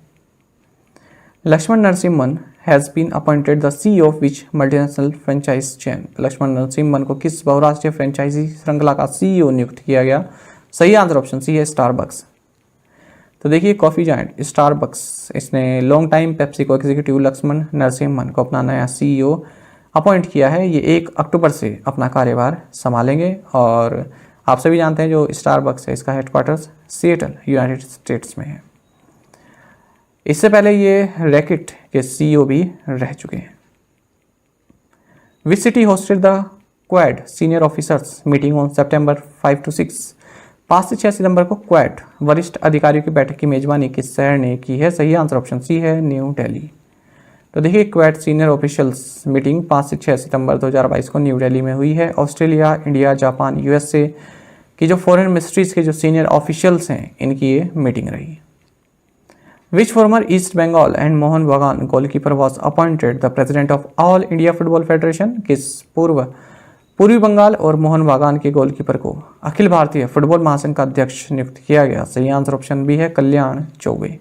Laxman Narasimhan has been appointed the CEO of which multinational franchise chain. Laxman Narasimhan को किस बहुराष्ट्रीय फ्रेंचाइजी श्रृंखला का सीईओ नियुक्त किया गया? सही आंसर ऑप्शन सी है स्टारबक्स। तो देखिए कॉफ़ी जायंट स्टारबक्स, इसने long time PepsiCo executive Laxman Narasimhan को अपना नया सीईओ अपॉइंट किया है। ये 1 अक्टूबर से अपना कार्यभार संभालेंगे और आप सभी जानते हैं जो स्टारबक्स है इसका हेडक्वार्टर्स सिएटल यूनाइटेड स्टेट्स में है। इससे पहले ये रैकेट के सीईओ भी रह चुके हैं। Which city hosted the quad senior officers meeting on September 5 to 6। 5 से 6 सितंबर को क्वाड वरिष्ठ अधिकारियों की बैठक की मेजबानी किस शहर ने की है? सही आंसर ऑप्शन सी है न्यू दिल्ली। तो देखिए क्वाड सीनियर ऑफिशियल्स मीटिंग 5 से 6 सितंबर 2022 को न्यू दिल्ली में हुई है। ऑस्ट्रेलिया, इंडिया, जापान, यूएसए की जो फॉरेन मिनिस्ट्रीज के जो सीनियर ऑफिशियल्स हैं इनकी ये मीटिंग रही। Which former East Bengal and Mohun Bagan goalkeeper was appointed the president of All India Football Federation. किस पूर्वी बंगाल और मोहन बागान के गोलकीपर को अखिल भारतीय फुटबॉल महासंघ का अध्यक्ष नियुक्त किया गया? सही आंसर ऑप्शन बी है कल्याण चौबे।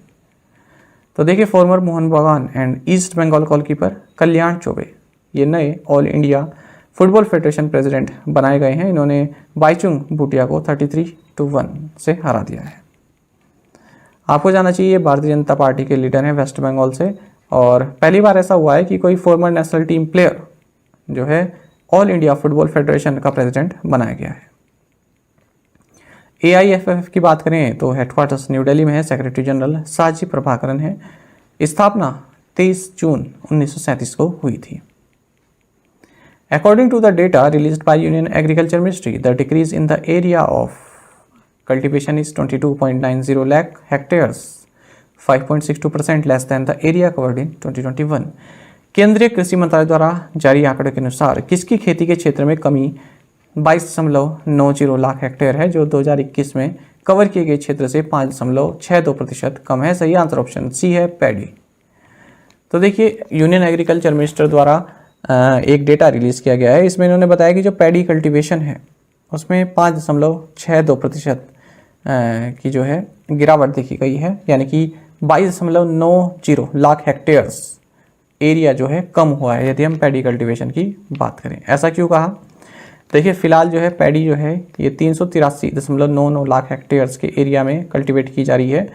तो देखिए फॉर्मर मोहन बागान एंड ईस्ट बंगाल गोलकीपर कल्याण चौबे ये नए all India Football federation president बनाए गए हैं। इन्होंने बाईचुंग भूटिया को 33-1 से हरा दिया है। आपको जाना चाहिए भारतीय जनता पार्टी के लीडर हैं वेस्ट बंगाल से, और पहली बार ऐसा हुआ है कि कोई फॉर्मर नेशनल टीम प्लेयर जो है ऑल इंडिया फुटबॉल फेडरेशन का प्रेसिडेंट बनाया गया है। AIFF की बात करें तो हेडक्वार्टर्स न्यू दिल्ली में है, सेक्रेटरी जनरल साजी प्रभाकरन है। स्थापना 23 जून 1937 को हुई थी। According to the data released by Union Agriculture Ministry, the decrease in the area of cultivation is 22.90 lakh hectares, 5.62% less than the area covered in 2021. केंद्रीय कृषि मंत्रालय द्वारा जारी आंकड़े के अनुसार किसकी खेती के क्षेत्र में कमी 22.90 लाख हेक्टेयर है, जो 2021 में कवर किए गए क्षेत्र से 5.62% कम है। सही आंसर ऑप्शन सी है पैडी। तो देखिए यूनियन एग्रीकल्चर मिनिस्टर द्वारा एक डेटा रिलीज़ किया गया है। इसमें इन्होंने बताया कि जो पैडी कल्टीवेशन है उसमें 5.62% की जो है गिरावट देखी गई है, यानी कि 22.90 लाख हेक्टेयर्स एरिया जो है कम हुआ है यदि हम पैडी कल्टीवेशन की बात करें। ऐसा क्यों कहा? देखिए फिलहाल जो है पैडी जो है ये 383.99 लाख हेक्टेयर्स के एरिया में कल्टीवेट की जा रही है,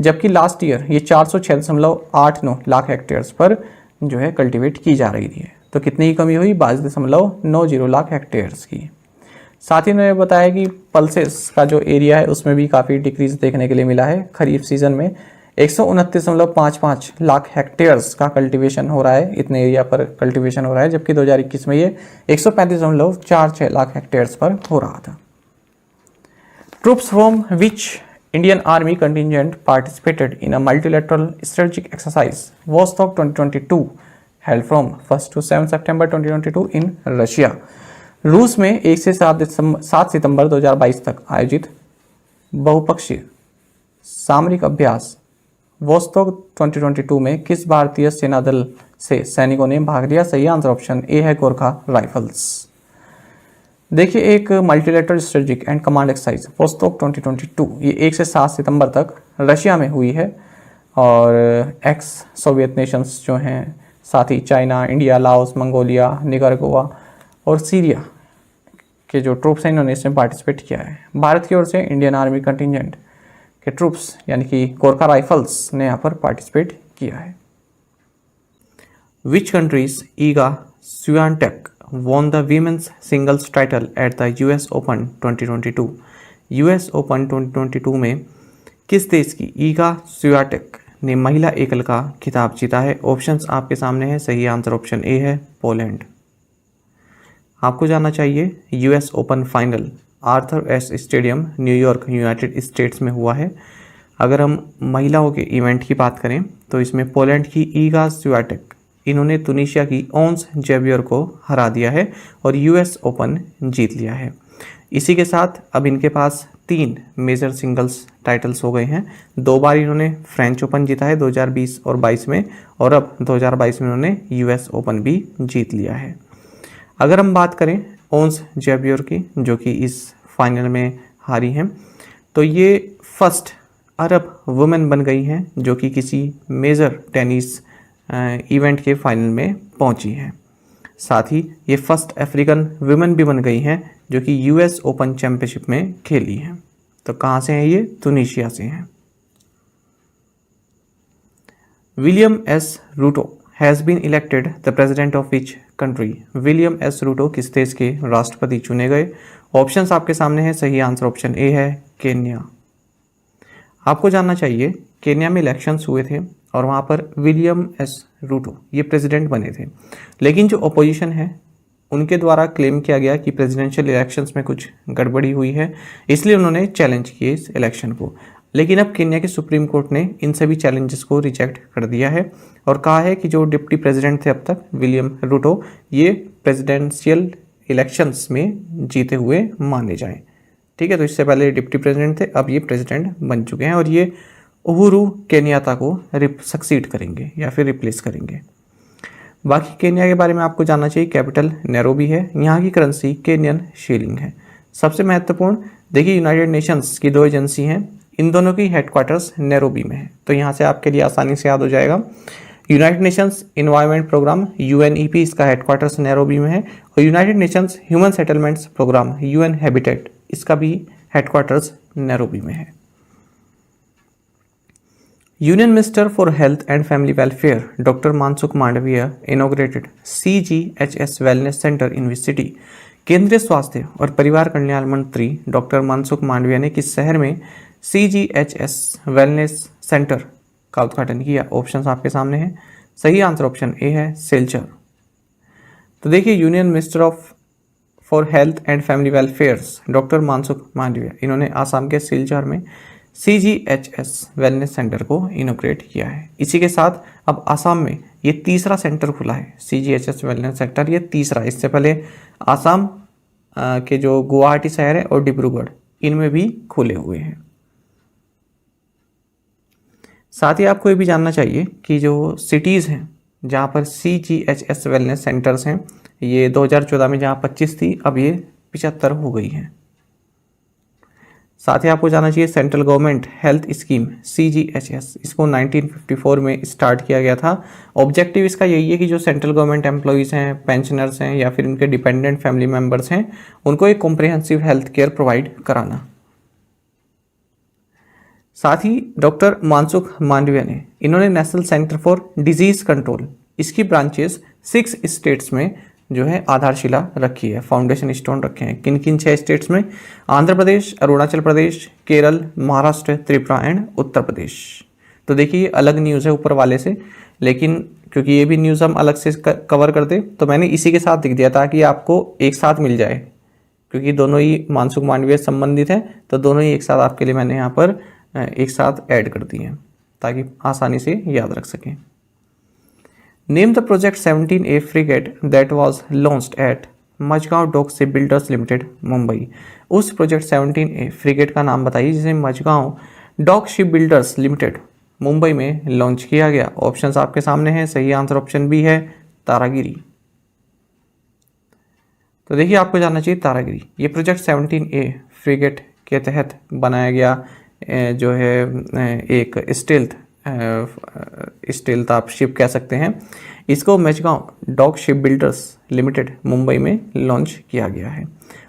जबकि लास्ट ईयर ये 406.89 लाख हेक्टेयर्स पर जो है कल्टीवेट की जा रही थी। तो कितनी की कमी हुई? 22.90 लाख हेक्टेयर्स की। साथ ही उन्होंने बताया कि पल्सेस का जो एरिया है उसमें भी काफ़ी डिक्रीज देखने के लिए मिला है। खरीफ सीजन में 129.55 लाख हेक्टेयर्स का कल्टीवेशन हो रहा है, इतने एरिया पर कल्टीवेशन हो रहा है, जबकि 2021 में ये 135.46 लाख हेक्टेयर्स पर हो रहा था। Troops from which Indian Army contingent participated in a multilateral strategic exercise Vostok 2022 held from 1st to 7 September 2022 in Russia। रूस में 1 से 7 सितंबर 2022 तक आयोजित बहुपक्षीय सामरिक अभ्यास वोस्तोक 2022 में किस भारतीय सेना दल से सैनिकों ने भाग लिया? सही आंसर ऑप्शन ए है गोरखा राइफल्स। देखिए एक multilateral strategic and command exercise Vostok 2022 ये 1 से 7 सितंबर तक रशिया में हुई है, और एक्स सोवियत नेशंस जो हैं, साथ ही China, India, Laos, Mongolia, Nicaragua और सीरिया के जो ट्रूप्स हैं इन्होंने इसमें पार्टिसिपेट किया है। भारत की ओर से इंडियन आर्मी कंटिजेंट के ट्रूप्स यानी कि गोरखा राइफल्स ने यहाँ पर पार्टिसिपेट किया है। Which countries Iga Swiatek won the women's singles title at the US Open 2022। US Open 2022 में किस देश की ईगा स्वियाटेक ने महिला एकल का खिताब जीता है? ऑप्शंस आपके सामने है, सही आंसर ऑप्शन ए है, पोलैंड। आपको जानना चाहिए US open final Arthur S stadium New York United states में हुआ है। अगर हम महिलाओं के इवेंट की बात करें तो इसमें पोलैंड की ईगा स्वियाटेक, इन्होंने तुनिशिया की ओंस जेवियर को हरा दिया है और यूएस ओपन जीत लिया है। इसी के साथ अब इनके पास 3 मेजर सिंगल्स टाइटल्स हो गए हैं। 2 बार इन्होंने फ्रेंच ओपन जीता है 2020 और 22 में, और अब 2022 में इन्होंने यूएस ओपन भी जीत लिया है। अगर हम बात करें ओंस जेवियर की, जो कि इस फाइनल में हारी हैं, तो ये फर्स्ट अरब वुमेन बन गई हैं जो कि किसी मेजर टेनिस इवेंट के फाइनल में पहुंची हैं। साथ ही ये फर्स्ट अफ्रीकन वुमेन भी बन गई हैं जो कि यूएस ओपन चैंपियनशिप में खेली हैं। तो कहाँ से हैं ये? तुनिशिया से हैं। William S Ruto has been elected the president of which country? William S Ruto किस देश के राष्ट्रपति चुने गए? ऑप्शंस आपके सामने हैं, सही आंसर ऑप्शन ए है, केन्या। आपको जानना चाहिए केन्या में इलेक्शंस हुए थे और वहाँ पर विलियम एस रूटो ये प्रेसिडेंट बने थे, लेकिन जो अपोजिशन है उनके द्वारा क्लेम किया गया कि प्रेसिडेंशियल इलेक्शंस में कुछ गड़बड़ी हुई है, इसलिए उन्होंने चैलेंज किए इस इलेक्शन को। लेकिन अब केन्या की सुप्रीम कोर्ट ने इन सभी चैलेंजेस को रिजेक्ट कर दिया है और कहा है कि जो डिप्टी प्रेसिडेंट थे अब तक विलियम रूटो, ये प्रेसिडेंशियल इलेक्शंस में जीते हुए माने जाएं। ठीक है, तो इससे पहले डिप्टी प्रेसिडेंट थे, अब ये प्रेसिडेंट बन चुके हैं और ये उहुरु केन्याता को सक्सीड करेंगे या फिर रिप्लेस करेंगे। बाकी केन्या के बारे में आपको जानना चाहिए, कैपिटल नैरोबी है, यहाँ की करेंसी केन्यन शीलिंग है। सबसे महत्वपूर्ण देखिए, यूनाइटेड नेशंस की 2 एजेंसी हैं, इन दोनों की हेडक्वार्टर्स नैरोबी में है, तो यहाँ से आपके लिए आसानी से याद हो जाएगा। United Nations environment programme UNEP, इसका हेडक्वार्टर्स नैरोबी में है, और United Nations human settlements programme UN habitat, इसका भी हेडक्वार्टर्स नैरोबी में है। Union minister for health and family welfare doctor Mansukh Mandaviya inaugurated CGHS wellness centre in which city? केंद्रीय स्वास्थ्य और परिवार कल्याण मंत्री डॉक्टर मनसुख मांडविया ने किस शहर में CGHS वेलनेस सेंटर का उद्घाटन किया? ऑप्शंस आपके सामने हैं, सही आंसर ऑप्शन ए है, सिलचर। तो देखिए, union minister for health and family welfares doctor Mansukh Mandaviya, इन्होंने आसाम के सिलचर में CGHS वेलनेस सेंटर को इनोग्रेट किया है। इसी के साथ अब आसाम में ये तीसरा सेंटर खुला है, CGHS वेलनेस सेंटर, ये तीसरा। इससे पहले आसाम के जो गुवाहाटी शहर है और डिब्रूगढ़, इनमें भी खुले हुए हैं। साथ ही आपको ये भी जानना चाहिए कि जो सिटीज़ हैं जहाँ पर CGHS वेलनेस सेंटर्स हैं, ये 2014 में जहाँ 25 थी, अब ये 75 हो गई हैं। साथ ही आपको जानना चाहिए central government health scheme CGHS, इसको 1954 में स्टार्ट किया गया था। ऑब्जेक्टिव इसका यही है कि जो सेंट्रल गवर्नमेंट एम्प्लॉयज़ हैं, पेंशनर्स हैं या फिर उनके डिपेंडेंट फैमिली मेम्बर्स हैं, उनको एक कॉम्प्रिहेंसिव हेल्थ केयर प्रोवाइड कराना। साथ ही डॉक्टर मनसुख मांडविया ने, इन्होंने national centre for disease control, इसकी ब्रांचेस 6 स्टेट्स में जो है आधारशिला रखी है, फाउंडेशन स्टोन रखे हैं। किन किन 6 स्टेट्स में? आंध्र प्रदेश, अरुणाचल प्रदेश, केरल, महाराष्ट्र, त्रिपुरा एंड उत्तर प्रदेश। तो देखिए, ये अलग न्यूज़ है ऊपर वाले से, लेकिन क्योंकि ये भी न्यूज़ हम अलग से कवर कर दे, तो मैंने इसी के साथ लिख दिया ताकि आपको एक साथ मिल जाए, क्योंकि दोनों ही मनसुख मांडविया संबंधित हैं, तो दोनों ही एक साथ आपके लिए मैंने यहाँ पर एक साथ ऐड कर दिए हैं ताकि आसानी से याद रख सकें। Name the project 17A frigate that was launched at Mazagon dock ship builders limited Mumbai. उस प्रोजेक्ट 17A फ्रिगेट का नाम बताइए जिसे Mazagon dock ship builders limited Mumbai में लॉन्च किया गया। ऑप्शंस आपके सामने हैं, सही आंसर ऑप्शन बी है, तारागिरी। तो देखिए, आपको जानना चाहिए तारागिरी, ये प्रोजेक्ट 17A फ्रिगेट के तहत बनाया गया जो है एक स्टील्थ आप शिप कह सकते हैं। इसको Mazagon dock ship builders limited Mumbai में लॉन्च किया गया है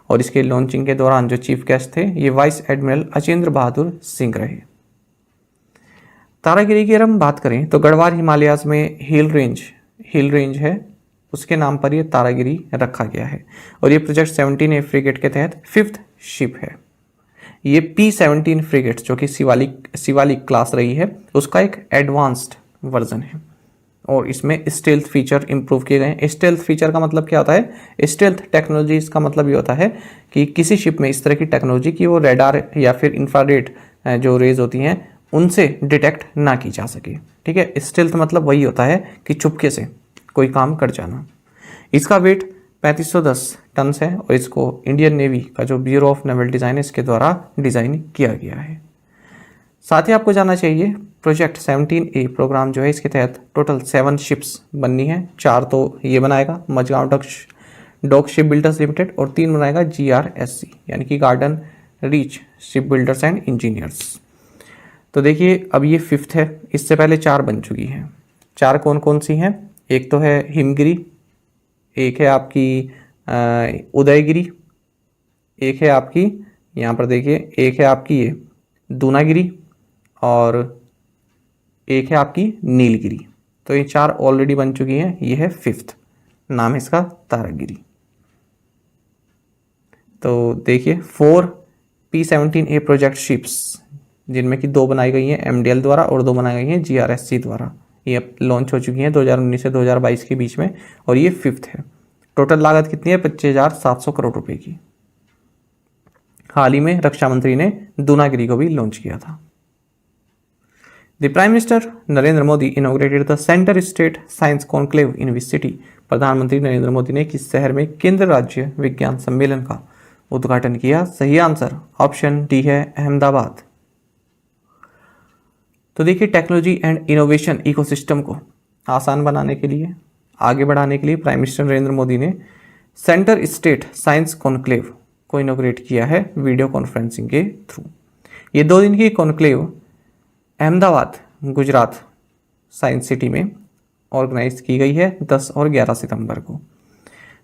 और इसके लॉन्चिंग के दौरान जो चीफ गेस्ट थे ये वाइस एडमिरल अजेंद्र बहादुर सिंह रहे। तारागिरी की अगर हम बात करें तो गढ़वाल हिमालयाज में हिल रेंज है, उसके नाम पर ये तारागिरी रखा गया है और ये प्रोजेक्ट 17A फ्रिगेट के तहत 5th शिप है। ये P-17 फ्रिगेट जो कि शिवालिक क्लास रही है उसका एक एडवांस्ड वर्जन है और इसमें स्टेल्थ फीचर इंप्रूव किए गए हैं। स्टेल्थ फीचर का मतलब क्या होता है? स्टेल्थ टेक्नोलॉजी इसका मतलब ये होता है कि किसी शिप में इस तरह की टेक्नोलॉजी की वो रेडार या फिर इंफ्रारेड जो रेज होती हैं उनसे डिटेक्ट ना की जा सके। ठीक है, स्टेल्थ मतलब वही होता है कि चुपके से कोई काम कर जाना। इसका वेट 3510 टन है और इसको इंडियन नेवी का जो ब्यूरो ऑफ नेवल डिज़ाइन है इसके द्वारा डिज़ाइन किया गया है। साथ ही आपको जानना चाहिए प्रोजेक्ट 17A प्रोग्राम जो है इसके तहत टोटल 7 शिप्स बननी है। 4 तो ये बनाएगा Mazagon dock ship builders limited और 3 बनाएगा GRSC यानी कि garden reach ship builders and engineers. तो देखिए अब ये 5th है, इससे पहले 4 बन चुकी हैं। 4 कौन कौन सी हैं? एक तो है हिमगिरी, एक है आपकी उदयगिरी, एक है आपकी यहाँ पर देखिए, एक है आपकी ये दूनागिरी और एक है आपकी नीलगिरी। तो ये 4 ऑलरेडी बन चुकी हैं। ये है 5th, नाम है इसका तारागिरी। तो देखिए 4 P-17A प्रोजेक्ट शिप्स जिनमें कि 2 बनाई गई हैं MDL द्वारा और 2 बनाई गई हैं GRSC द्वारा। ये लॉन्च हो चुकी हैं 2019 से 2022 के बीच में और ये 5th है। टोटल लागत कितनी है? 25,700 करोड़ रुपए की। हाल ही में रक्षा मंत्री ने दूनागिरी को भी लॉन्च किया था। The prime minister Narendra Modi inaugurated the centre state science conclave in which city. प्रधानमंत्री नरेंद्र मोदी ने किस शहर में केंद्र राज्य विज्ञान सम्मेलन का उद्घाटन किया? सही आंसर ऑप्शन डी है अहमदाबाद। तो देखिए टेक्नोलॉजी एंड इनोवेशन इकोसिस्टम को आसान बनाने के लिए, आगे बढ़ाने के लिए प्राइम मिनिस्टर नरेंद्र मोदी ने सेंटर स्टेट साइंस कॉन्क्लेव को इनोग्रेट किया है वीडियो कॉन्फ्रेंसिंग के थ्रू। ये 2 दिन की conclave Ahmedabad Gujarat science city में ऑर्गेनाइज की गई है 10 और 11 सितंबर को।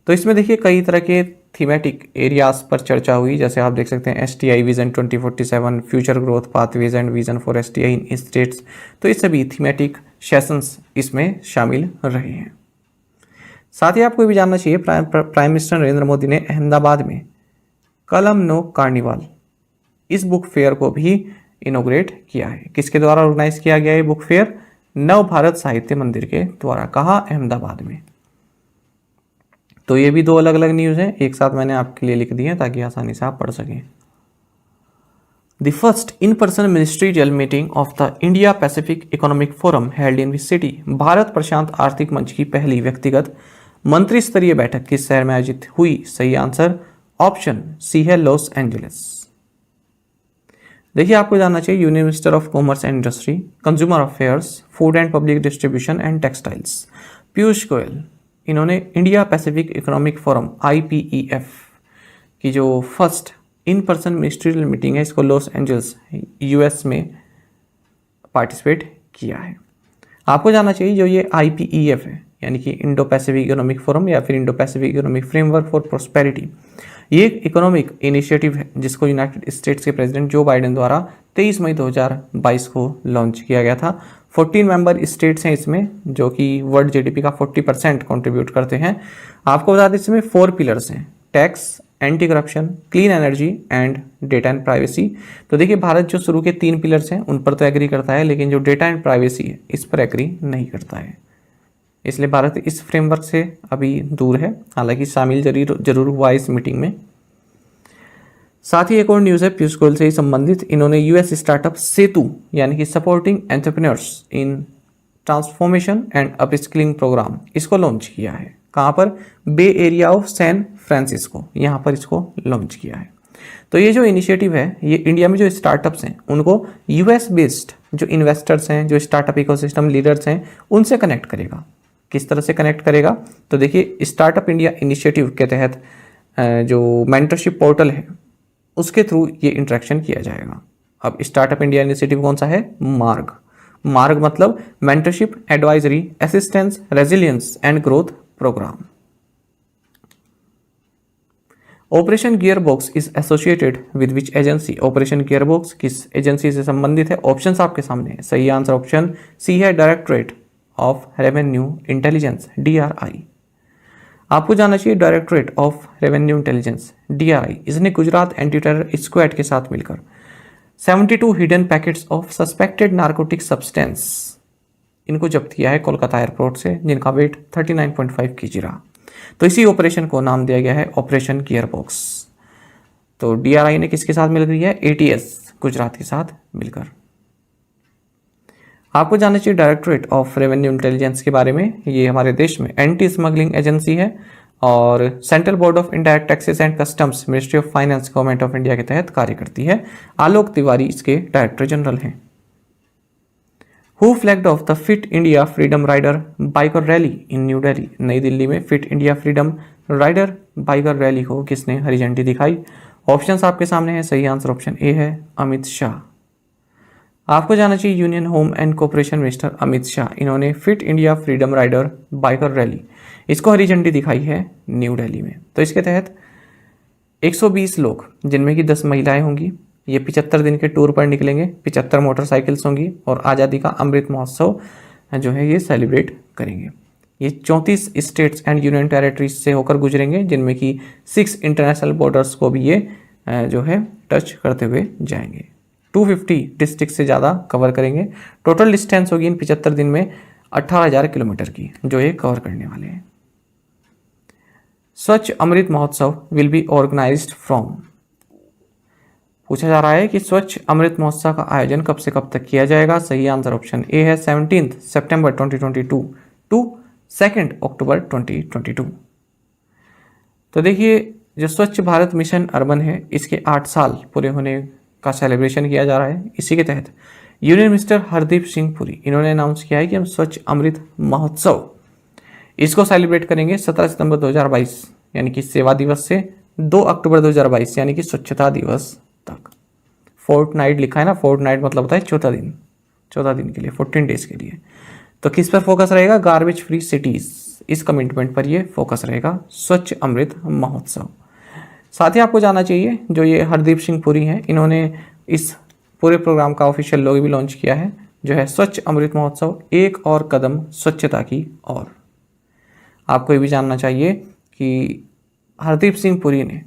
तो इसमें देखिए कई तरह के थीमेटिक एरियाज पर चर्चा हुई, जैसे आप देख सकते हैं STI vision 2047, future growth pathways and vision for STI in states. तो ये सभी थीमेटिक सेशंस इसमें शामिल रहे हैं। साथ ही आपको ये भी जानना चाहिए प्राइम मिनिस्टर नरेंद्र मोदी ने अहमदाबाद में कलम नो कार्निवाल इस बुक फेयर को भी इनोग्रेट किया है। किसके द्वारा ऑर्गेनाइज किया गया है बुक फेयर? नव भारत साहित्य मंदिर के द्वारा। कहाँ? अहमदाबाद में। तो ये भी 2 अलग अलग न्यूज़ हैं, एक साथ मैंने आपके लिए लिख दी है ताकि आसानी से आप पढ़ सकें। The first in person ministerial meeting of the India Pacific economic forum held in which city. Bharat प्रशांत आर्थिक मंच की पहली व्यक्तिगत मंत्री स्तरीय बैठक किस शहर में आयोजित हुई? सही आंसर ऑप्शन सी है लॉस एंजलिस। देखिए आपको जानना चाहिए union minister of commerce and industry, consumer affairs, food and public distribution and textiles Piyush Goyal, इन्होंने India Pacific economic forum IPEF की जो first in person ministerial meeting है इसको लॉस एंजल्स US में पार्टिसिपेट किया है। आपको जानना चाहिए जो ये IPEF है यानी कि इंडो पैसिफिक इकोनॉमिक फोरम या फिर Indo Pacific economic framework for prosperity, ये एक इकोनॉमिक इनिशिएटिव है जिसको यूनाइटेड स्टेट्स के प्रेसिडेंट जो बाइडेन द्वारा 23 मई 2022 को लॉन्च किया गया था। 14 मेंबर स्टेट्स हैं इसमें जो कि वर्ल्ड GDP का 40% कंट्रीब्यूट करते हैं। आपको बता दें इसमें 4 पिलर्स हैं, tax, anti corruption, clean energy and data and privacy. तो देखिए भारत जो शुरू के 3 पिलर्स हैं उन पर तो एग्री करता है, लेकिन जो डेटा एंड प्राइवेसी है इस पर एग्री नहीं करता है, इसलिए भारत इस फ्रेमवर्क से अभी दूर है। हालांकि शामिल जरूर हुआ इस मीटिंग में। साथ ही एक और न्यूज़ है पीयूष गोयल से ही संबंधित, इन्होंने US स्टार्टअप सेतु यानी कि supporting entrepreneurs in transformation and upskilling programme इसको लॉन्च किया है। कहाँ पर? Bay area of San Francisco, यहाँ पर इसको लॉन्च किया है। तो ये जो इनिशिएटिव है ये इंडिया में जो स्टार्टअप्स हैं उनको US बेस्ड जो इन्वेस्टर्स हैं, जो स्टार्टअप इकोसिस्टम लीडर्स हैं, उनसे कनेक्ट करेगा। किस तरह से कनेक्ट करेगा? तो देखिए स्टार्टअप इंडिया इनिशिएटिव के तहत जो मेंटरशिप पोर्टल है उसके थ्रू ये इंटरेक्शन किया जाएगा। अब स्टार्टअप इंडिया इनिशिएटिव कौन सा है? मार्ग मतलब mentorship, advisory, assistance, resilience and growth programme. Operation gearbox is associated with which agency? Operation gearbox किस एजेंसी से संबंधित है? ऑप्शंस आपके सामने है। सही आंसर ऑप्शन सी है directorate of revenue intelligence DRI। आपको जानना चाहिए directorate of revenue intelligence DRI इसने गुजरात एंटी टेरर स्क्वाड के साथ मिलकर 72 hidden packets of suspected narcotic substance इनको जब्त किया है कोलकाता एयरपोर्ट से, जिनका वेट 39.5 kg रहा। तो इसी ऑपरेशन को नाम दिया गया है ऑपरेशन गियरबॉक्स। तो DRI ने किसके साथ मिल रही है? ATS गुजरात के साथ मिलकर। आपको जानना चाहिए डायरेक्टरेट ऑफ रेवेन्यू इंटेलिजेंस के बारे में। ये हमारे देश में एंटी स्मगलिंग एजेंसी है और central board of indirect taxes and customs ministry of finance government of India के तहत कार्य करती है। आलोक तिवारी इसके डायरेक्टर जनरल हैं। Who flagged off the fit India freedom rider biker rally in new Delhi? नई दिल्ली में fit India freedom rider biker rally को किसने हरी झंडी दिखाई? ऑप्शंस आपके सामने है, सही आंसर ऑप्शन ए है, अमित शाह। आपको जानना चाहिए union home and corporation minister Amit Shah, इन्होंने Fit India freedom rider biker rally इसको हरी झंडी दिखाई है न्यू दिल्ली में। तो इसके तहत 120 लोग जिनमें कि 10 महिलाएं होंगी, ये 75 दिन के टूर पर निकलेंगे, 75 मोटरसाइकिल्स होंगी और आज़ादी का अमृत महोत्सव जो है ये सेलिब्रेट करेंगे। ये 34 स्टेट्स एंड यूनियन टेरिटरीज से होकर गुजरेंगे, जिनमें कि 6 इंटरनेशनल बॉर्डर्स को भी ये जो है टच करते हुए जाएंगे। 250 डिस्ट्रिक्ट से ज़्यादा कवर करेंगे। टोटल डिस्टेंस होगी इन 75 दिन में 18,000 किलोमीटर की जो ये कवर करने वाले हैं। स्वच्छ Amrit Mahotsav will be organised from, पूछा जा रहा है कि स्वच्छ अमृत महोत्सव का आयोजन कब से कब तक किया जाएगा? सही आंसर ऑप्शन ए है, 17 सितंबर 2022 टू 2 अक्टूबर 2022। तो देखिए जो स्वच्छ भारत मिशन अर्बन है इसके 8 साल पूरे होने का सेलिब्रेशन किया जा रहा है। इसी के तहत यूनियन मिनिस्टर हरदीप सिंह पुरी इन्होंने अनाउंस किया है कि हम स्वच्छ अमृत महोत्सव इसको सेलिब्रेट करेंगे 17 सितंबर 2022 यानी कि सेवा दिवस से 2 अक्टूबर 2022 यानी कि स्वच्छता दिवस तक। फोर्टनाइट लिखा है ना, फोर्टनाइट मतलब होता है 14 दिन के लिए, 14 डेज के लिए। तो किस पर फोकस रहेगा? गार्बेज फ्री सिटीज, इस कमिटमेंट पर ये फोकस रहेगा स्वच्छ अमृत महोत्सव। साथ ही आपको जानना चाहिए जो ये हरदीप सिंह पुरी हैं इन्होंने इस पूरे प्रोग्राम का ऑफिशियल लोगो भी लॉन्च किया है जो है स्वच्छ अमृत महोत्सव एक और कदम स्वच्छता की ओर। आपको ये भी जानना चाहिए कि हरदीप सिंह पुरी ने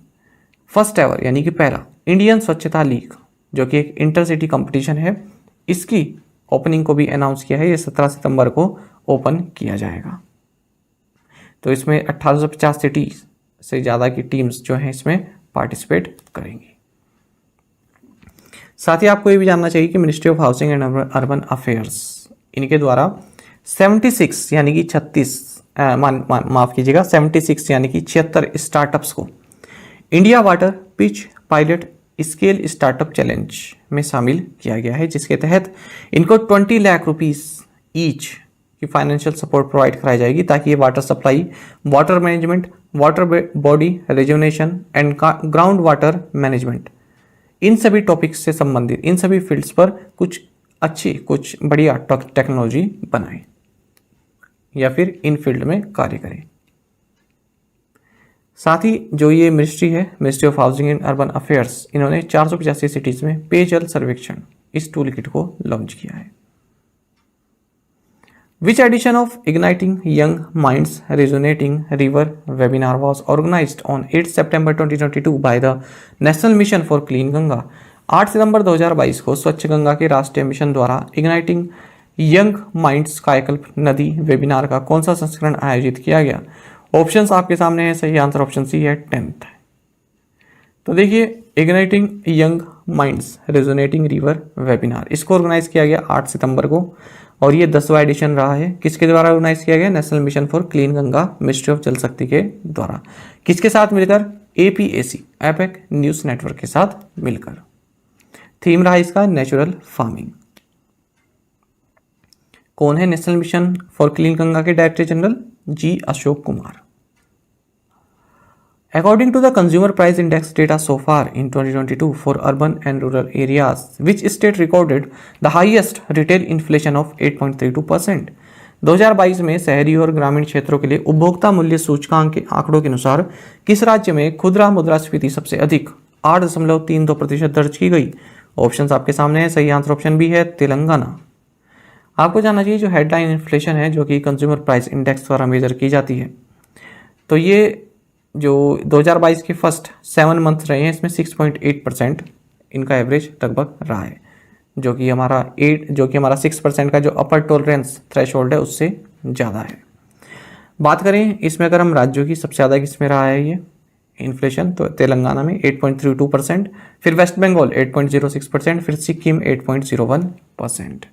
फर्स्ट एवर यानी कि पहला इंडियन स्वच्छता लीग जो कि एक इंटरसिटी कंपटीशन है इसकी ओपनिंग को भी अनाउंस किया है। ये 17 सितंबर को ओपन किया जाएगा। तो इसमें 1850 सिटी से ज़्यादा की टीम्स जो हैं इसमें पार्टिसिपेट करेंगी। साथ ही आपको ये भी जानना चाहिए कि ministry of housing and urban affairs इनके द्वारा 76 यानी कि 76 यानी कि 76 स्टार्टअप्स को India water pitch pilot scale startup challenge में शामिल किया गया है, जिसके तहत इनको 20 लाख रुपीस ईच की फाइनेंशियल सपोर्ट प्रोवाइड कराई जाएगी ताकि ये water supply, water management, water body rejuvenation and ground water management इन सभी टॉपिक्स से संबंधित इन सभी फील्ड्स पर कुछ बढ़िया टेक्नोलॉजी बनाए या फिर इन फील्ड में कार्य करें। साथ ही जो ये मिनिस्ट्री है, ministry of housing and urban affairs, इन्होंने 485 सिटीज में पेयजल सर्वेक्षण इस टूल किट को लॉन्च किया है। Which edition of Igniting Young Minds Resonating River webinar was organized on 8 September 2022 by the National Mission for Clean Ganga? 8 सितंबर 2022 को स्वच्छ गंगा के राष्ट्रीय मिशन द्वारा इग्नाइटिंग यंग माइंड्स कायाकल्प नदी वेबिनार का कौन सा संस्करण आयोजित किया गया? ऑप्शंस आपके सामने है, सही आंसर ऑप्शन सी है 10th। तो देखिए igniting young minds resonating river webinar इसको ऑर्गेनाइज किया गया 8 सितंबर को और ये 10वां एडिशन रहा है। किसके द्वारा ऑर्गेनाइज किया गया? National mission for clean Ganga, ministry of जल शक्ति के द्वारा। किसके साथ मिलकर? APAC एपेक न्यूज नेटवर्क के साथ मिलकर। थीम रहा इसका नेचुरल फार्मिंग। कौन है national mission for clean Ganga के director general? G. Ashok Kumar. According to the consumer price index data so far in 2022 for urban and rural areas, which state recorded the highest retail inflation of 8.32%? 2022 में शहरी और ग्रामीण क्षेत्रों के लिए उपभोक्ता मूल्य सूचकांक के आंकड़ों के अनुसार किस राज्य में खुदरा मुद्रास्फीति सबसे अधिक 8.32% दर्ज की गई? ऑप्शंस आपके सामने है, सही आंसर ऑप्शन बी है तेलंगाना। आपको जानना चाहिए जो हेडलाइन इन्फ्लेशन है जो कि कंज्यूमर प्राइस इंडेक्स द्वारा मेजर की जाती है तो ये जो 2022 के फर्स्ट 7 मंथ रहे हैं इसमें 6.8% इनका एवरेज लगभग रहा है, जो कि हमारा 6% का जो अपर टॉलरेंस थ्रेशोल्ड है उससे ज़्यादा है। बात करें इसमें अगर हम राज्यों की, सबसे ज़्यादा किसमें रहा है ये इन्फ्लेशन, तो तेलंगाना में 8.32%, फिर वेस्ट बंगाल 8.06%, फिर सिक्किम 8.01%।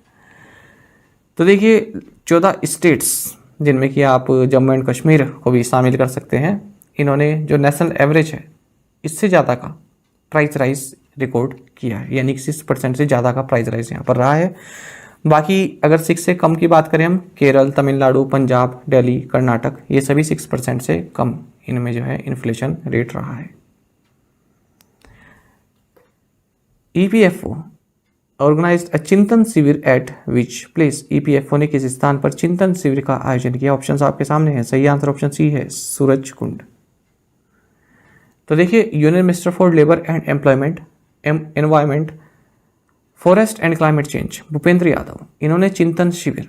तो देखिए 14 स्टेट्स जिनमें कि आप जम्मू एंड कश्मीर को भी शामिल कर सकते हैं, इन्होंने जो नेशनल एवरेज है इससे ज़्यादा का प्राइस राइज रिकॉर्ड किया है, यानी कि 6% से ज़्यादा का प्राइस राइज यहाँ पर रहा है। बाकी अगर 6 से कम की बात करें हम, केरल, तमिलनाडु, पंजाब, दिल्ली, कर्नाटक, ये सभी 6% से कम इनमें जो है इन्फ्लेशन रेट रहा है। ईपीएफओ ऑर्गेनाइज्ड अ चिंतन शिविर एट विच प्लेस, ईपीएफओ ने किस स्थान पर चिंतन शिविर का आयोजन किया? ऑप्शंस आपके सामने हैं। सही आंसर ऑप्शन सी है, सूरज कुंड। तो देखिए union minister for labour and employment, environment, forest and climate change Bhupendra Yadav, इन्होंने चिंतन शिविर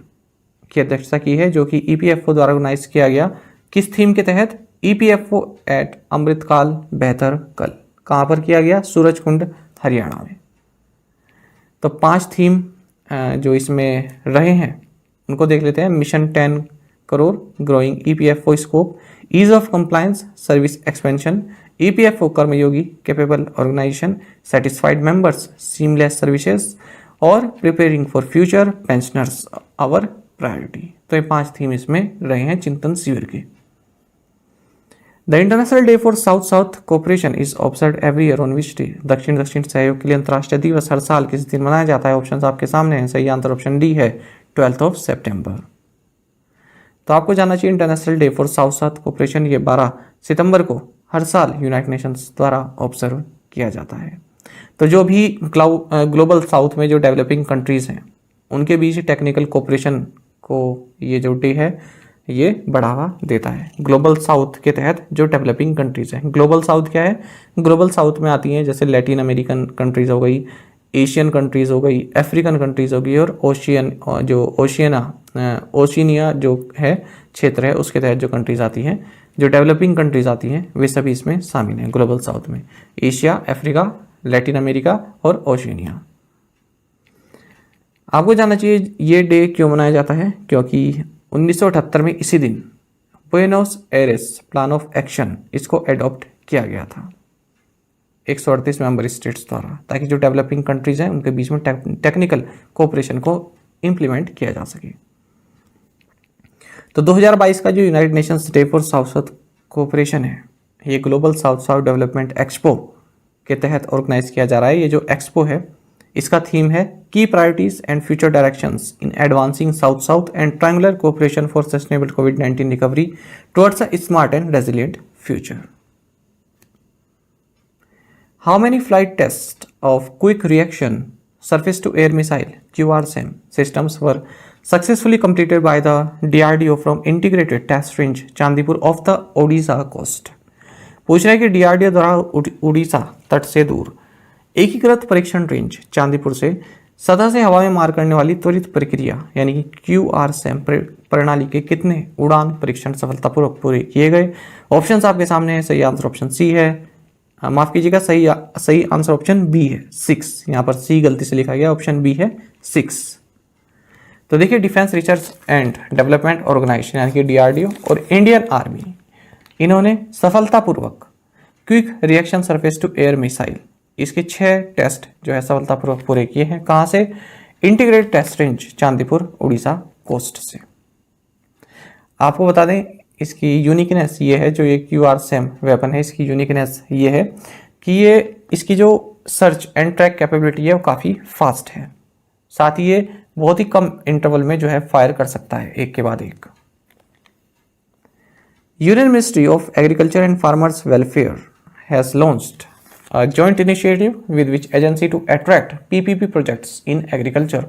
की अध्यक्षता की है, जो कि ईपीएफओ द्वारा ऑर्गेनाइज किया गया। किस थीम के तहत? ईपीएफओ एट अमृतकाल बेहतर कल। कहाँ पर किया गया? सूरज कुंड, हरियाणा में। तो 5 थीम जो इसमें रहे हैं उनको देख लेते हैं। Mission 10 crore, growing EPFO scope, ease of compliance, service expansion, EPFO Karmayogi, capable organisation, satisfied members, seamless services और preparing for future pensioners our priority. तो ये 5 थीम इसमें रहे हैं चिंतन शिविर के। The international day for south south cooperation is observed every year on which day, दक्षिण दक्षिण सहयोग के लिए अंतर्राष्ट्रीय दिवस हर साल किस दिन मनाया जाता है? ऑप्शन आपके सामने हैं। सही आंसर ऑप्शन डी है, 12 सितंबर। तो आपको जानना चाहिए international day for south south cooperation ये 12 सितंबर को हर साल यूनाइटेड नेशंस द्वारा ऑब्जर्व किया जाता है। तो जो भी ग्लोबल साउथ में जो डेवलपिंग कंट्रीज़ हैं उनके बीच टेक्निकल कोऑपरेशन को ये जो डे है ये बढ़ावा देता है। ग्लोबल साउथ के तहत जो डेवलपिंग कंट्रीज़ हैं, ग्लोबल साउथ क्या है? ग्लोबल साउथ में आती हैं जैसे लैटिन अमेरिकन कंट्रीज़ हो गई, एशियन कंट्रीज़ हो गई, अफ्रीकन कंट्रीज़ हो गई और ओशिनिया जो है क्षेत्र है उसके तहत जो कंट्रीज़ आती हैं, जो डेवलपिंग कंट्रीज़ आती हैं वे सभी इसमें शामिल हैं ग्लोबल साउथ में। एशिया, अफ्रीका, लैटिन अमेरिका और ओशिनिया। आपको जानना चाहिए ये डे क्यों मनाया जाता है? क्योंकि 1978 में इसी दिन बुएनोस एयरेस प्लान ऑफ एक्शन इसको एडॉप्ट किया गया था 138 मेंबर स्टेट्स द्वारा, ताकि जो डेवलपिंग कंट्रीज हैं उनके बीच में टेक्निकल कोऑपरेशन को इम्प्लीमेंट किया जा सके। तो 2022 का जो United Nations day for south south cooperation है ये global south south development expo के तहत ऑर्गेनाइज किया जा रहा है। ये जो एक्सपो है इसका थीम है key priorities and future directions in advancing south south and triangular cooperation for sustainable कोविड-19 recovery towards a smart and resilient future. How many flight test of quick reaction surface to air missile QRSAM systems were successfully completed by the DRDO from integrated test range Chandipur of the Odisha coast। पूछ रहा है कि DRDO द्वारा उड़ीसा तट से दूर एकीकृत परीक्षण रेंज चांदीपुर से सतह से हवा में मार करने वाली त्वरित प्रक्रिया यानी कि QRSAM प्रणाली के कितने उड़ान परीक्षण सफलतापूर्वक पूरे किए गए? ऑप्शंस आपके सामने है। सही आंसर ऑप्शन सी है, माफ कीजिएगा, सही आंसर ऑप्शन बी है 6। यहाँ पर सी गलती से लिखा गया, ऑप्शन बी है 6। तो देखिए defence research and development organisation यानी कि DRDO और इंडियन आर्मी इन्होंने सफलतापूर्वक quick reaction surface to air missile इसके 6 टेस्ट जो है सफलतापूर्वक पूरे किए हैं। कहाँ से? Integrated test range Chandipur Orissa coast से। आपको बता दें इसकी यूनिकनेस ये है, जो ये QRSAM वेपन है इसकी यूनिकनेस ये है कि ये इसकी जो सर्च एंड ट्रैक कैपेबिलिटी है वो काफ़ी फास्ट है, साथ ही ये बहुत ही कम इंटरवल में जो है फायर कर सकता है एक के बाद एक। Union ministry of agriculture and farmers welfare has launched a joint initiative with which agency to attract PPP projects in agriculture।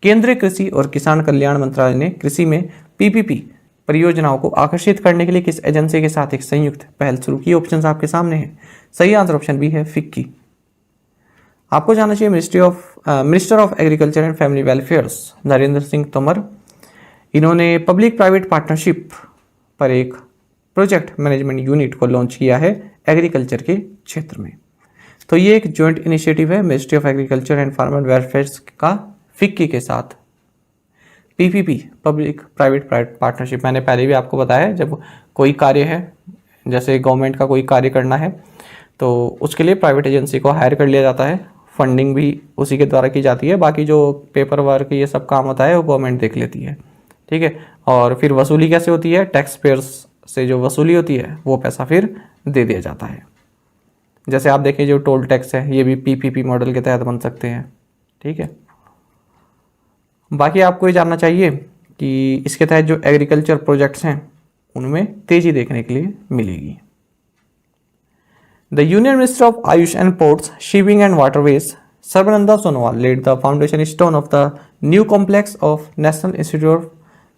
केंद्रीय कृषि और किसान कल्याण मंत्रालय ने कृषि में PPP परियोजनाओं को आकर्षित करने के लिए किस एजेंसी के साथ एक संयुक्त पहल शुरू की? ऑप्शंस आपके सामने हैं। सही आंसर ऑप्शन बी है, फिक्की। आपको जानना चाहिए minister of agriculture and family welfare Narendra Singh Tomar इन्होंने पब्लिक प्राइवेट पार्टनरशिप पर एक प्रोजेक्ट मैनेजमेंट यूनिट को लॉन्च किया है एग्रीकल्चर के क्षेत्र में। तो ये एक जॉइंट इनिशिएटिव है ministry of agriculture and farmer welfare का फिक्की के साथ। पीपीपी, पब्लिक प्राइवेट पार्टनरशिप, मैंने पहले भी आपको बताया है, जब कोई कार्य है, जैसे गवर्नमेंट का कोई कार्य करना है तो उसके लिए प्राइवेट एजेंसी को हायर कर लिया जाता है, फंडिंग भी उसी के द्वारा की जाती है, बाकी जो पेपर वर्क ये सब काम होता है वो गवर्नमेंट देख लेती है, ठीक है। और फिर वसूली कैसे होती है, टैक्स पेयर्स से जो वसूली होती है वो पैसा फिर दे दिया जाता है। जैसे आप देखें जो टोल टैक्स है ये भी पीपीपी मॉडल के तहत बन सकते हैं, ठीक है। बाकी आपको ये जानना चाहिए कि इसके तहत जो एग्रीकल्चर प्रोजेक्ट्स हैं उनमें तेजी देखने के लिए मिलेगी। The union minister of Ayush and ports, shipping and waterways Sarbananda Sonowal led the foundation stone of the new complex of national institute of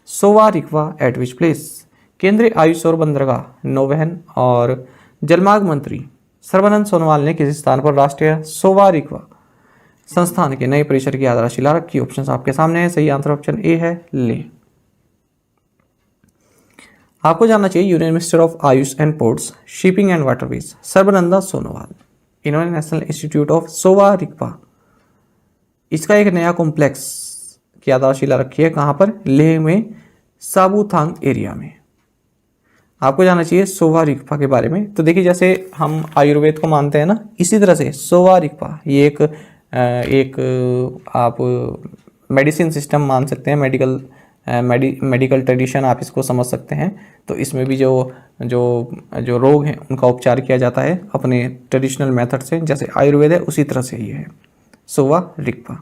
Sowa Rigpa at which place. केंद्रीय आयुष और बंदरगाह, नौवहन और जलमार्ग मंत्री सर्बानंद सोनोवाल ने किस स्थान पर राष्ट्रीय सोवा रिक्वा संस्थान के नए परिसर की आधारशिला रखी। ऑप्शन आपके सामने है, सही आंसर ऑप्शन ए है, ले। आपको जानना चाहिए union minister of Ayush and ports, shipping and waterways Sarbananda Sonowal, इन्होंने नेशनल इंस्टीट्यूट ऑफ सोवा रिक्वा इसका एक नया कॉम्प्लेक्स की आधारशिला रखी है। कहां पर, लेह में साबूथांग एरिया में। आपको जानना चाहिए सोवा रिक्वा के बारे में। तो देखिए जैसे हम आयुर्वेद को मानते हैं ना, इसी तरह से सोवा रिक्वा ये एक आप मेडिसिन सिस्टम मान सकते हैं, मेडिकल ट्रेडिशन आप इसको समझ सकते हैं। तो इसमें भी जो रोग हैं उनका उपचार किया जाता है अपने ट्रेडिशनल मेथड से, जैसे आयुर्वेद है उसी तरह से ये है सोवा रिक्वा।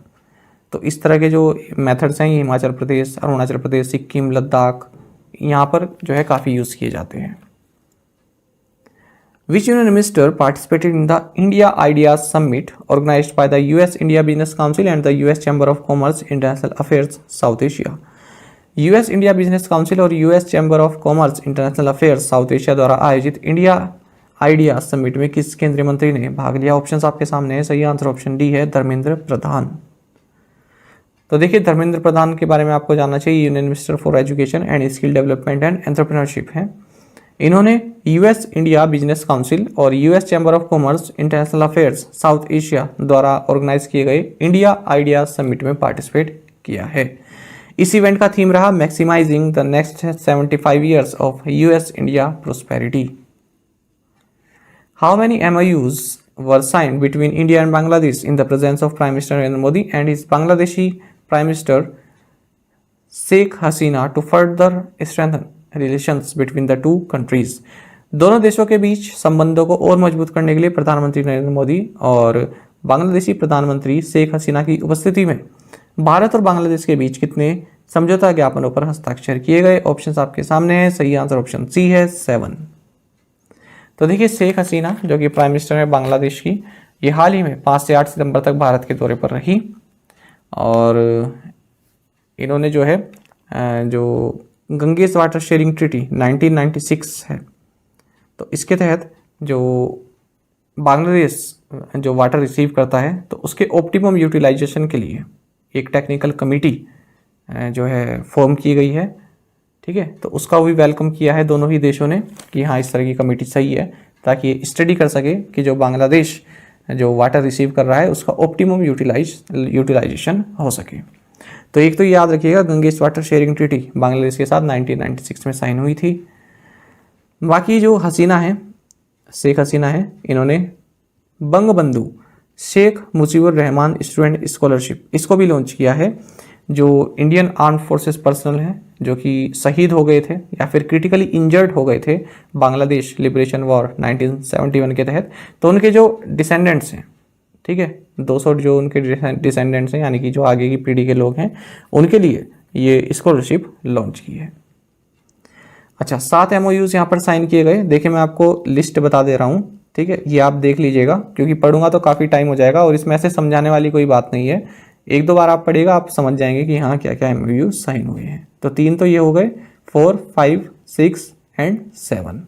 तो इस तरह के जो मेथड्स हैं ये हिमाचल प्रदेश, अरुणाचल प्रदेश, सिक्किम, लद्दाख यहाँ पर जो है काफ़ी यूज़ किए जाते हैं। Which union minister participated in the India Ideas Summit organized by the US India Business Council and the US Chamber of Commerce International Affairs South Asia? US India Business Council और US Chamber of Commerce International Affairs South Asia द्वारा आयोजित India idea summit में किस केंद्रीय मंत्री ने भाग लिया? ऑप्शंस आपके सामने है, सही आंसर ऑप्शन डी है, धर्मेंद्र प्रधान। तो देखिए धर्मेंद्र प्रधान के बारे में आपको जानना चाहिए, union minister for education and skill development and entrepreneurship हैं। इन्होंने यूएस इंडिया बिजनेस काउंसिल और US chamber of commerce international affairs south Asia द्वारा ऑर्गेनाइज किए गए इंडिया आइडिया समिट में पार्टिसिपेट किया है। इस इवेंट का थीम रहा maximising the next 75 years of US India prosperity. How many MOUs were signed between India and Bangladesh in the presence of Prime Minister Narendra Modi and his Bangladeshi Prime Minister Sheikh Hasina to further strengthen relations between the two countries. दोनों देशों के बीच संबंधों को और मजबूत करने के लिए प्रधानमंत्री नरेंद्र मोदी और बांग्लादेशी प्रधानमंत्री शेख हसीना की उपस्थिति में भारत और बांग्लादेश के बीच कितने समझौता ज्ञापनों पर हस्ताक्षर किए गए? ऑप्शंस आपके सामने है, सही आंसर ऑप्शन सी है, 7। तो देखिए शेख हसीना जो कि प्राइम मिनिस्टर है बांग्लादेश की, ये हाल ही में 5 से 8 सितंबर तक भारत के दौरे पर रही और इन्होंने जो है जो गंगेस वाटर शेयरिंग ट्रीटी 1996 है, तो इसके तहत जो बांग्लादेश जो वाटर रिसीव करता है तो उसके ऑप्टिमम यूटिलाइजेशन के लिए एक टेक्निकल कमेटी जो है फॉर्म की गई है, ठीक है। तो उसका भी वेलकम किया है दोनों ही देशों ने कि हाँ इस तरह की कमेटी सही है, ताकि ये स्टडी कर सके कि जो बांग्लादेश जो वाटर रिसीव कर रहा है उसका ऑप्टिमम यूटिलाइजेशन हो सके। तो एक तो याद रखिएगा Ganges water sharing treaty Bangladesh के साथ 1996 में साइन हुई थी। बाकी जो हसीना है, शेख हसीना है, इन्होंने बंगबंधु शेख मुजीबुर रहमान स्टूडेंट स्कॉलरशिप इसको भी लॉन्च किया है। जो इंडियन आर्म फोर्सेस पर्सनल हैं जो कि शहीद हो गए थे या फिर क्रिटिकली इंजर्ड हो गए थे बांग्लादेश लिबरेशन वॉर 1971 के तहत, तो उनके जो डिसेंडेंट्स हैं, ठीक है, 200 जो उनके डिसेंडेंट्स हैं यानी कि जो आगे की पीढ़ी के लोग हैं, उनके लिए ये स्कॉलरशिप लॉन्च की है। अच्छा, 7 MOUs यहाँ पर साइन किए गए। देखिए मैं आपको लिस्ट बता दे रहा हूँ, ठीक है, ये आप देख लीजिएगा क्योंकि पढ़ूंगा तो काफ़ी टाइम हो जाएगा और इसमें ऐसे समझाने वाली कोई बात नहीं है। 1-2 बार आप पढ़िएगा आप समझ जाएंगे कि हाँ क्या क्या MOUs साइन हुए हैं। तो 3 तो ये हो गए, 4, 5, 6 एंड 7।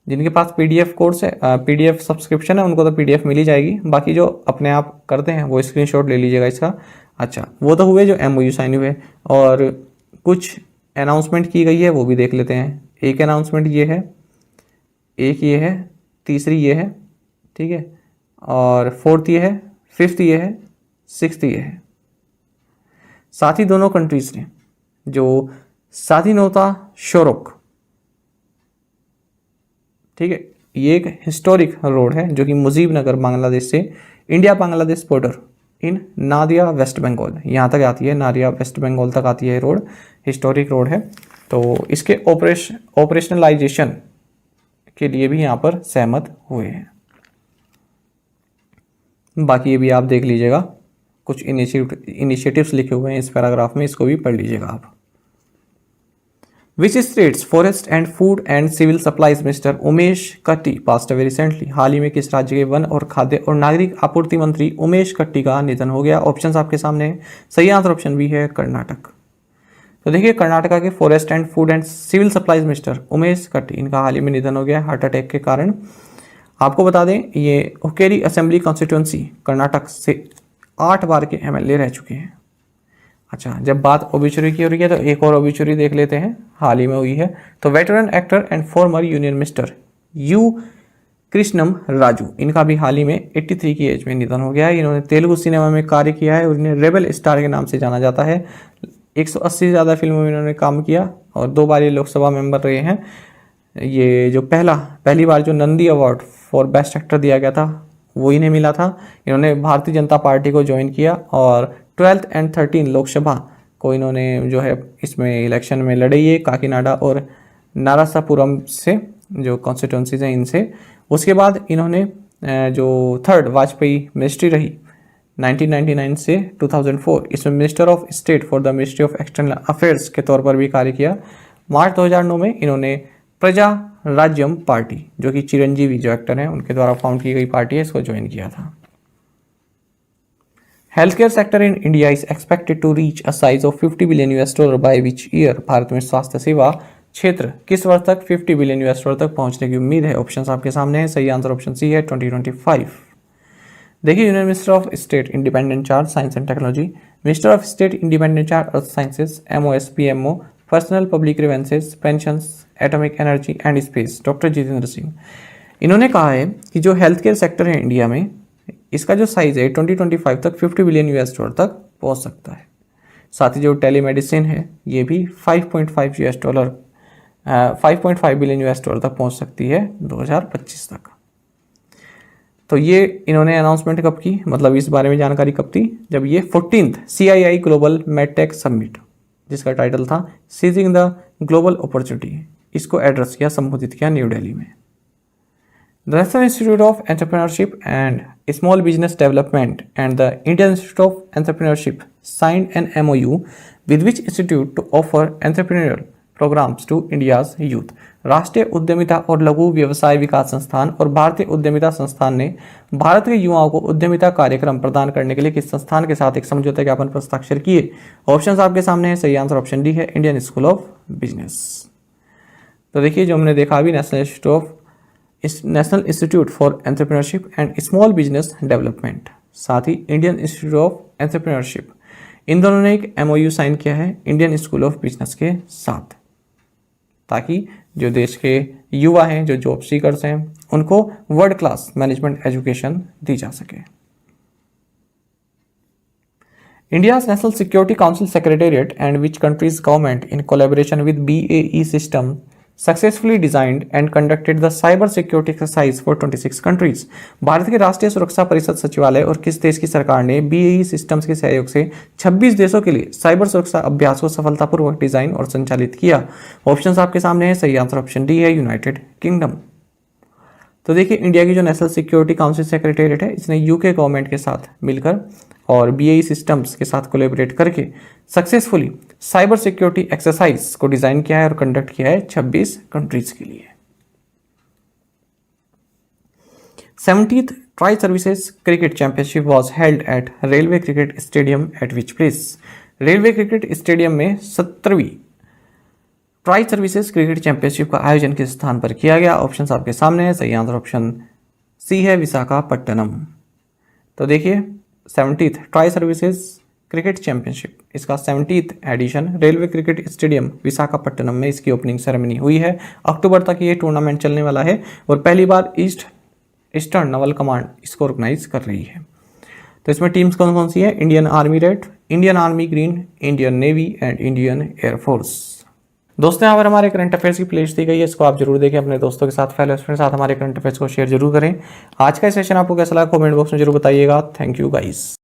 जिनके पास PDF कोर्स है, PDF सब्सक्रिप्शन है, उनको तो PDF मिल ही जाएगी। बाकी जो अपने आप करते हैं वो स्क्रीनशॉट ले लीजिएगा इसका। अच्छा, वो तो हुए जो MOU साइन हुए, और कुछ अनाउंसमेंट की गई है वो भी देख लेते हैं। एक अनाउंसमेंट ये है, एक ये है, तीसरी ये है, ठीक है, और फोर्थ ये है, फिफ्थ ये है, सिक्स्थ ये है। साथ ही दोनों कंट्रीज ने जो साधीनोता शोरोक, ठीक है, ये एक हिस्टोरिक रोड है जो कि मुजीबनगर बांग्लादेश से India Bangladesh border in Nadia West Bengal यहाँ तक आती है, नादिया वेस्ट बंगाल तक आती है रोड, हिस्टोरिक रोड है। तो इसके ऑपरेशनलाइजेशन के लिए भी यहाँ पर सहमत हुए हैं। बाकी ये भी आप देख लीजिएगा, कुछ इनिशिएटिव्स लिखे हुए हैं इस पैराग्राफ में, इसको भी पढ़ लीजिएगा आप। Which states forest and food and civil supplies mister Umesh कट्टी passed away recently? हाल ही में किस राज्य के वन और खाद्य और नागरिक आपूर्ति मंत्री उमेश कट्टी का निधन हो गया? ऑप्शंस आपके सामने है। सही आंसर ऑप्शन बी है कर्नाटक। तो देखिए कर्नाटका के forest and food and civil supplies mister Umesh Katti, इनका हाल ही में निधन हो गया हार्ट अटैक के कारण। आपको बता दें ये हुक्केरी असेंबली कॉन्स्टिट्यूंसी कर्नाटक से 8 बार के MLA रह चुके हैं। अच्छा, जब बात ओबिचुरी की हो रही है तो एक और ओबिचुरी देख लेते हैं, हाल ही में हुई है। तो veteran actor and former union minister U Krishnam Raju, इनका भी हाल ही में 83 की एज में निधन हो गया है। इन्होंने तेलुगु सिनेमा में कार्य किया है और इन्हें रेबल स्टार के नाम से जाना जाता है। 180 से ज़्यादा फिल्मों में इन्होंने काम किया और 2 बार ये लोकसभा मेंबर रहे हैं। ये जो पहली बार जो Nandi award for best actor दिया गया था वो इन्हें मिला था। इन्होंने भारतीय जनता पार्टी को ज्वाइन किया और 12th एंड 13 लोकसभा को इन्होंने जो है इसमें इलेक्शन में लड़े, ये काकीनाडा और नारासापुरम से जो कॉन्स्टिट्यूंसीज हैं इनसे। उसके बाद इन्होंने जो 3rd वाजपेयी मिनिस्ट्री रही 1999 से 2004, इसमें minister of state for the ministry of external affairs के तौर पर भी कार्य किया। मार्च 2009 में इन्होंने प्रजा राज्यम पार्टी, जो कि चिरंजीवी जो एक्टर हैं उनके द्वारा फाउंड की गई पार्टी है, इसको ज्वाइन किया था। Health care sector in India is expected to reach a size of $50 billion by which year? भारत में स्वास्थ्य सेवा क्षेत्र किस वर्ष तक $50 बिलियन तक पहुंचने की उम्मीद है? ऑप्शंस आपके सामने है। सही आंसर ऑप्शन सी है 2025। देखिए union minister of state independent charge science and technology, minister of state independent charge earth sciences MOS PMO, personnel public grievances, pensions, atomic energy and space, doctor Jitendra Singh. इन्होंने कहा है कि जो हेल्थ केयर सेक्टर है India में, इसका जो size है 2025 तक $50 बिलियन तक पहुंच सकता है। साथ ही जो टेलीमेडिसिन है ये भी $5.5 बिलियन तक पहुंच सकती है 2025 तक। तो ये इन्होंने अनाउंसमेंट कब की, मतलब इस बारे में जानकारी कब थी, जब ये 14th CII global medtech summit, जिसका टाइटल था सीजिंग द ग्लोबल अपॉर्चुनिटी, इसको एड्रेस किया, संबोधित किया न्यू दिल्ली में। The National Institute of Entrepreneurship and Small Business Development and the Indian Institute of Entrepreneurship signed an MOU with which institute to offer entrepreneurial programs to India's youth. राष्ट्रीय उद्यमिता और लघु व्यवसाय विकास संस्थान और भारतीय उद्यमिता संस्थान ने भारत के युवाओं को उद्यमिता कार्यक्रम प्रदान करने के लिए किस संस्थान के साथ एक समझौता ज्ञापन पर हस्ताक्षर किए? ऑप्शंस आपके सामने है। सही आंसर ऑप्शन डी है, इंडियन स्कूल ऑफ बिजनेस। तो देखिए जो हमने देखा अभी, national institute for entrepreneurship and small business development, साथ ही इंडियन इंस्टीट्यूट ऑफ एंटरप्रेन्योरशिप, इन दोनों ने एक MOU साइन किया है इंडियन स्कूल ऑफ बिजनेस के साथ, ताकि जो देश के युवा हैं, जो जॉब सीकर्स हैं, उनको वर्ल्ड क्लास मैनेजमेंट एजुकेशन दी जा सके। India's National Security Council Secretariat and which country's government in collaboration with BAE System successfully designed and conducted the cyber security exercise for 26 countries. Bharat के राष्ट्रीय सुरक्षा परिषद सचिवालय और किस देश की सरकार ने BAE सिस्टम्स के सहयोग से 26 देशों के लिए साइबर सुरक्षा अभ्यास को सफलतापूर्वक डिजाइन और संचालित किया? ऑप्शंस आपके सामने है। सही आंसर ऑप्शन डी है, यूनाइटेड किंगडम। तो देखिए इंडिया की जो नेशनल सिक्योरिटी काउंसिल सेक्रेटेरिएट है, इसने UK गवर्नमेंट के साथ मिलकर और BAE सिस्टम्स के साथ कोलैबोरेट करके सक्सेसफुली साइबर सिक्योरिटी एक्सरसाइज को डिजाइन किया है और कंडक्ट किया है 26 कंट्रीज के लिए। 70th tri services cricket championship was held at railway cricket stadium eight which place? Railway cricket stadium में 17वीं ट्राई सर्विसेज क्रिकेट चैंपियनशिप का आयोजन किस स्थान पर किया गया? ऑप्शन आपके सामने है। सही आंसर ऑप्शन सी है, विशाखापट्टनम। तो देखिए 70th tri services cricket championship, इसका 70th edition railway cricket stadium Visakhapatnam में इसकी ओपनिंग सेरेमनी हुई है। अक्टूबर तक ये टूर्नामेंट चलने वाला है और पहली बार ईस्टर्न नवल कमांड इसको ऑर्गेनाइज कर रही है। तो इसमें टीम्स कौन कौन सी है? Indian army red, Indian army green, Indian navy and Indian air force. दोस्तों यहाँ पर हमारे करंट अफेयर्स की प्लेलिस्ट दी गई है, इसको आप जरूर देखें, अपने दोस्तों के साथ फैलोज के साथ हमारे करंट अफेयर्स को शेयर जरूर करें। आज का सेशन आपको कैसा लगा कमेंट बॉक्स में जरूर बताइएगा। Thank you guys.